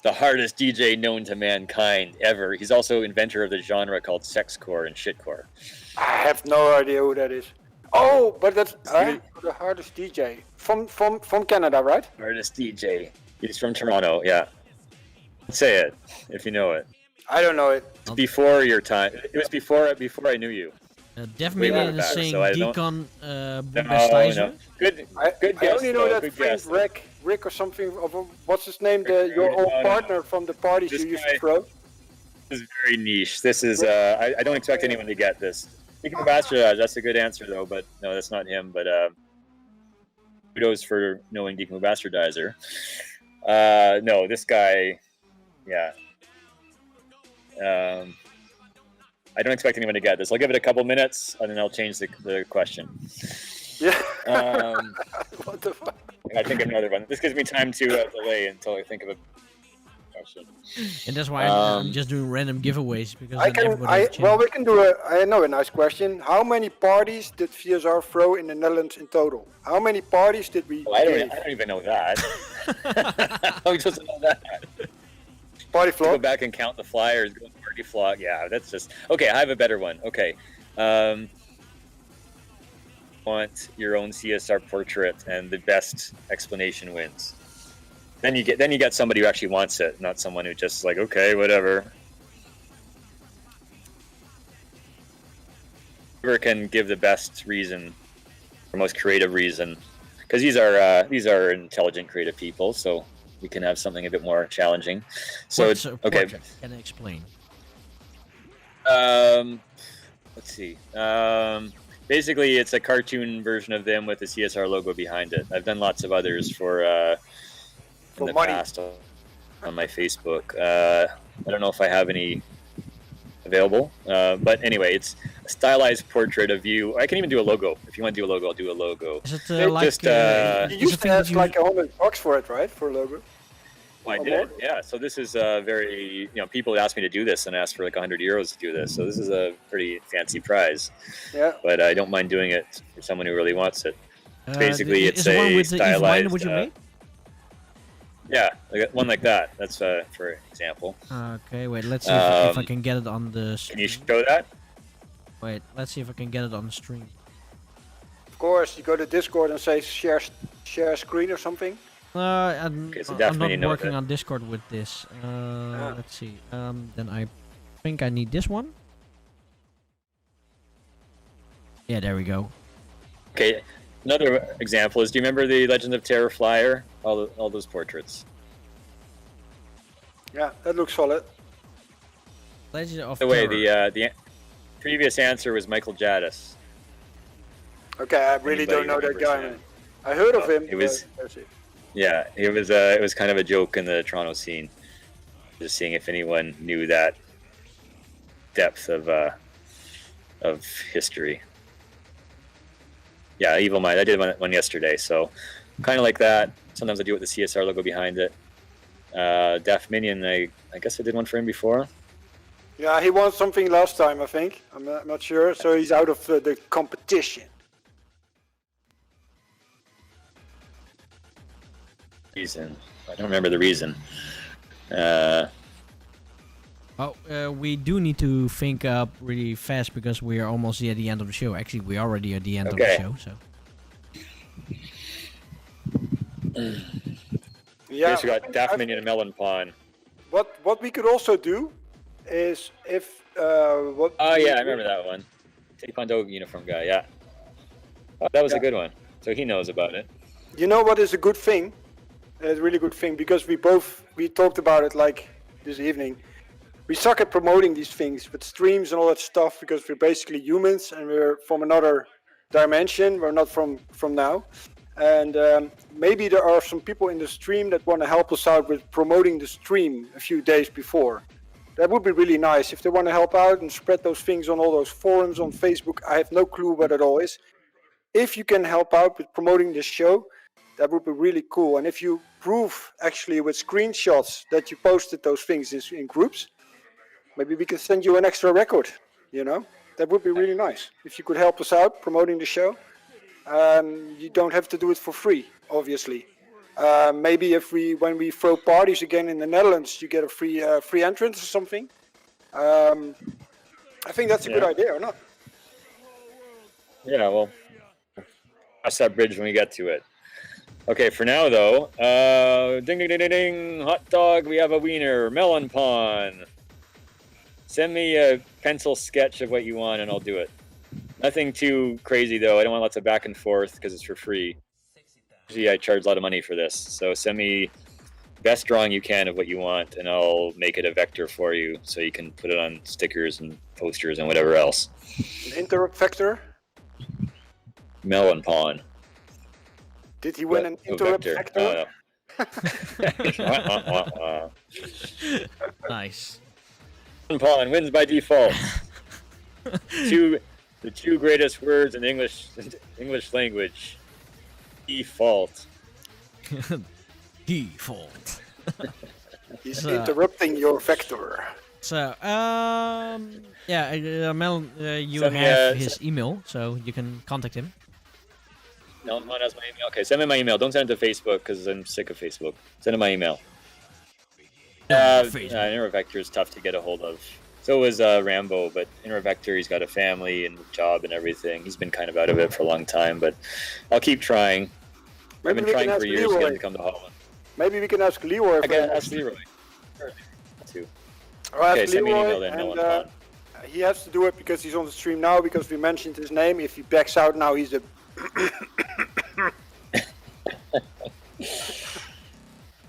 The hardest DJ known to mankind ever. He's also inventor of the genre called sexcore and shitcore. I have no idea who that is. Oh, but that's the hardest DJ from Canada, right? Hardest DJ. He's from Toronto. Yeah. Say it if you know it. I don't know it. It's before your time. It was before I knew you. Definitely is saying Deacon No. Good I guess, only know that good friend guess. Rick or something. What's his name? Your old partner from the parties you used to throw. This is very niche. This is. I don't expect anyone to get this. Deacon Bastardizer, that's a good answer though, but no, that's not him. But kudos for knowing Deacon Bastardizer. No, this guy. Yeah. I don't expect anyone to get this. I'll give it a couple minutes, and then I'll change the question. Yeah. What the fuck? I think of another one. This gives me time to delay until I think of a question. And that's why I'm just doing random giveaways because we can do I know a nice question. How many parties did CSR throw in the Netherlands in total? How many parties did we? I don't even know that. How are we supposed to know that? Party flock. Go back and count the flyers. Go party flock. Yeah, that's just okay. I have a better one. Okay. Want your own CSR portrait, and the best explanation wins. Then you get somebody who actually wants it, not someone who just like, okay, whatever. Whoever can give the best reason for most creative reason, because these are intelligent, creative people, so we can have something a bit more challenging. So What's a okay. portrait? Can I explain? Let's see. Basically, it's a cartoon version of them with the CSR logo behind it. I've done lots of others for in the money. past on my Facebook. I don't know if I have any available, but anyway, it's a stylized portrait of you. I can even do a logo. If you want to do a logo, I'll do a logo. Is it Just, like You used to have like $100 for it, right? For a logo. I did, yeah. So this is very, people ask me to do this and ask for like 100 euros to do this. So this is a pretty fancy prize. Yeah. But I don't mind doing it for someone who really wants it. Basically, it's is the one a with the Eve stylized. would you make? Yeah, one like that. That's for example. Okay, wait. Let's see if I can get it on the. Can you show that? Wait, let's see if I can get it on the stream. Of course, you go to Discord and say share screen or something. I'm so not definitely know working that. on Discord with this. Let's see. Then I think I need this one. Yeah, there we go. Okay, another example is: do you remember the Legend of Terror flyer? All those portraits. Yeah, that looks solid. Legend of By the way, Terror. the previous answer was Michael Jadis. Okay, I really don't know that remembers guy, him? man. I heard of him. It was- but that's it. Yeah, it was kind of a joke in the Toronto scene. Just seeing if anyone knew that depth of history. Yeah, Evil Mind. I did one yesterday, so kind of like that. Sometimes I do it with the CSR logo behind it. Daft Minion, I guess I did one for him before. Yeah, he won something last time, I think. I'm not sure, so he's out of the competition. Reason. I don't remember the reason. We do need to think up really fast because we are almost at the end of the show. Actually, we're already at the end of the show. So. Yeah. We got Daft Minion and Melon Pawn. What we could also do is if what. Oh yeah, I remember that one. Taekwondo uniform guy. Yeah. Oh, that was a good one. So he knows about it. You know what is a good thing? It's a really good thing because we talked about it like this evening. We suck at promoting these things with streams and all that stuff because we're basically humans and we're from another dimension. We're not from now. And maybe there are some people in the stream that want to help us out with promoting the stream a few days before. That would be really nice if they want to help out and spread those things on all those forums on Facebook. I have no clue what it all is. If you can help out with promoting this show, that would be really cool. And if you prove actually with screenshots that you posted those things in groups, maybe we can send you an extra record, That would be really nice. If you could help us out promoting the show. You don't have to do it for free, obviously. Maybe when we throw parties again in the Netherlands, you get a free entrance or something. I think that's a good idea, or not? Yeah, well, cross that bridge when we get to it. Okay, for now though, ding ding ding ding ding, hot dog, we have a wiener, melon pawn. Send me a pencil sketch of what you want and I'll do it. Nothing too crazy though. I don't want lots of back and forth because it's for free. Usually I charge a lot of money for this. So send me best drawing you can of what you want and I'll make it a vector for you so you can put it on stickers and posters and whatever else. An interrupt vector? Melon pawn. Did he win an interrupt vector? Nice. Melon pawn wins by default. The two greatest words in English language. Default. Default. He's interrupting your vector. So, Mel, you Send me have his email, so you can contact him. No, mine has my email. Okay, send me my email. Don't send it to Facebook because I'm sick of Facebook. Send him my email. Intervector is tough to get a hold of. So was Rambo, but Intervector, he's got a family and job and everything. He's been kind of out of it for a long time, but I'll keep trying. I've been trying for years to get him to come to Holland. Maybe we can ask Leroy. I can ask Leroy. Sure. Too. Okay, send me an email then. He has to do it because he's on the stream now because we mentioned his name. If he backs out now, he's a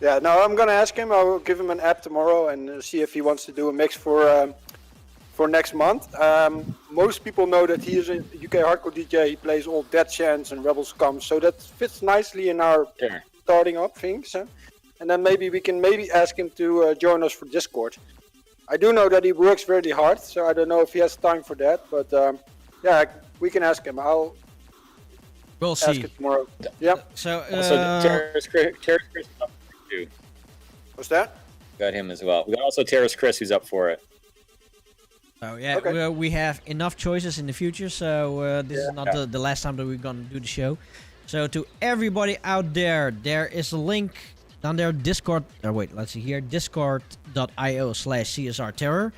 Yeah, no, I'm gonna ask him. I will give him an app tomorrow and see if he wants to do a mix for next month. Most people know that he is a UK hardcore DJ. He plays all Dead Chance and Rebel Scum, so that fits nicely in our starting up things. And then maybe we can ask him to join us for Discord. I do know that he works very hard, so I don't know if he has time for that. But yeah, we can ask him. We'll ask see. it tomorrow. Yeah. So Terrorist Chris is up too. What's that? Got him as well. We got also Terrorist Chris who's up for it. Oh yeah, Okay. we have enough choices in the future, so this is not Yeah. the last time that we're gonna do the show. So to everybody out there, there is a link down there, Discord. Wait, let's see here, discord.io/CSR Terror.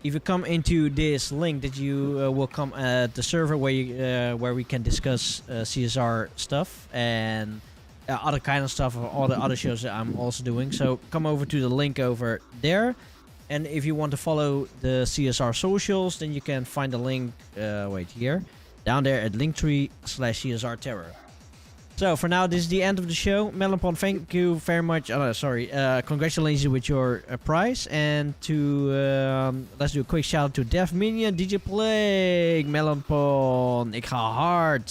If you come into this link, that you will come at the server where we can discuss CSR stuff and other kind of stuff, or all the other shows that I'm also doing. So come over to the link over there. And if you want to follow the CSR socials, then you can find the link, here, down there at linktree/CSR Terror. So for now, this is the end of the show. Melonpon, thank you very much. Congratulations with your prize. And let's do a quick shout out to Dev Minion, DJ Plague, Melonpon, ik ga hard.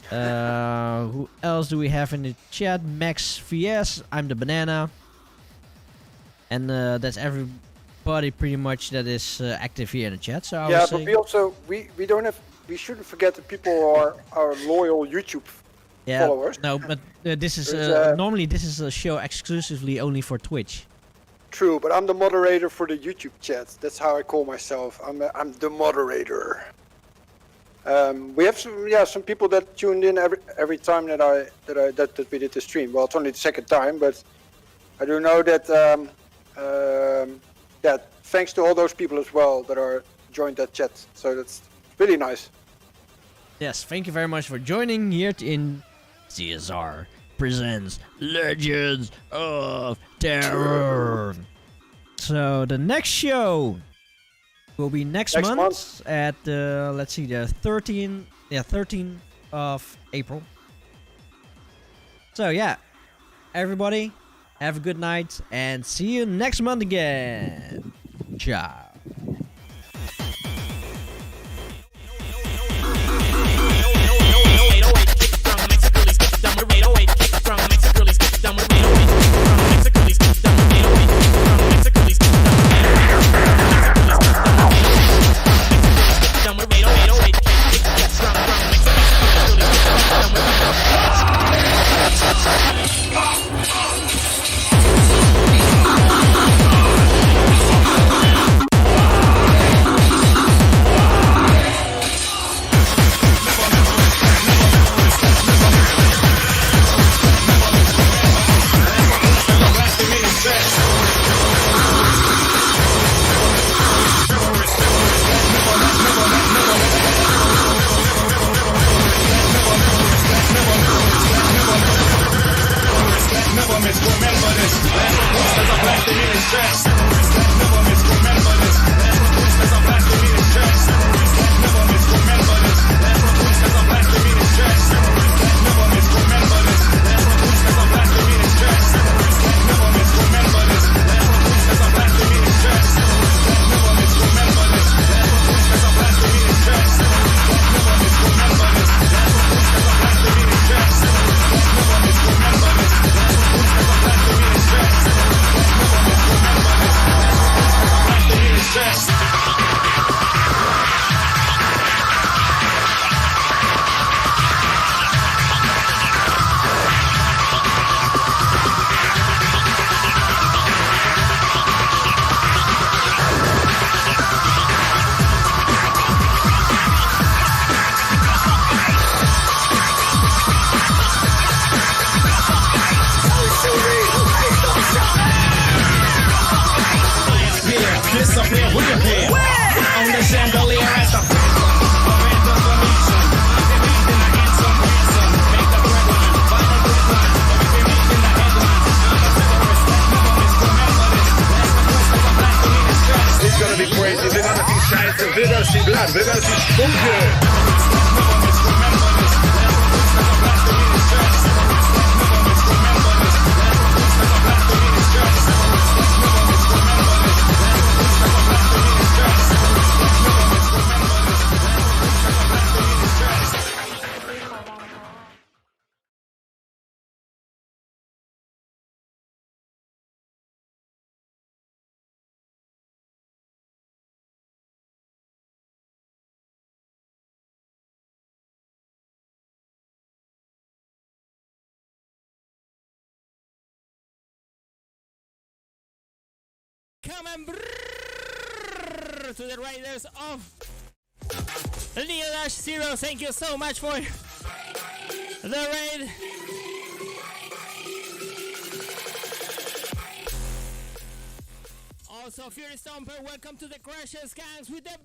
Who else do we have in the chat? Max VS, I'm the banana. And that's everybody pretty much that is active here in the chat. So Yeah, but we also we shouldn't forget the people who are our loyal YouTube followers. No, but this is normally this is a show exclusively only for Twitch. True, but I'm the moderator for the YouTube chat. That's how I call myself. I'm the moderator. We have some people that tuned in every time that we did the stream. Well, it's only the second time, but I do know that thanks to all those people as well that are joined that chat. So that's really nice. Yes, thank you very much for joining here in CSR presents Legends of Terror. So the next show will be next month at let's see, the 13th of April. So yeah, everybody, have a good night and see you next month again. Ciao. Scheiße, will das die Blatt, will das die Stunke. welcome and to the riders of Neo-Zero. Thank you so much for the raid. Also, Fury Stomper, welcome to the Crusher Skanks with the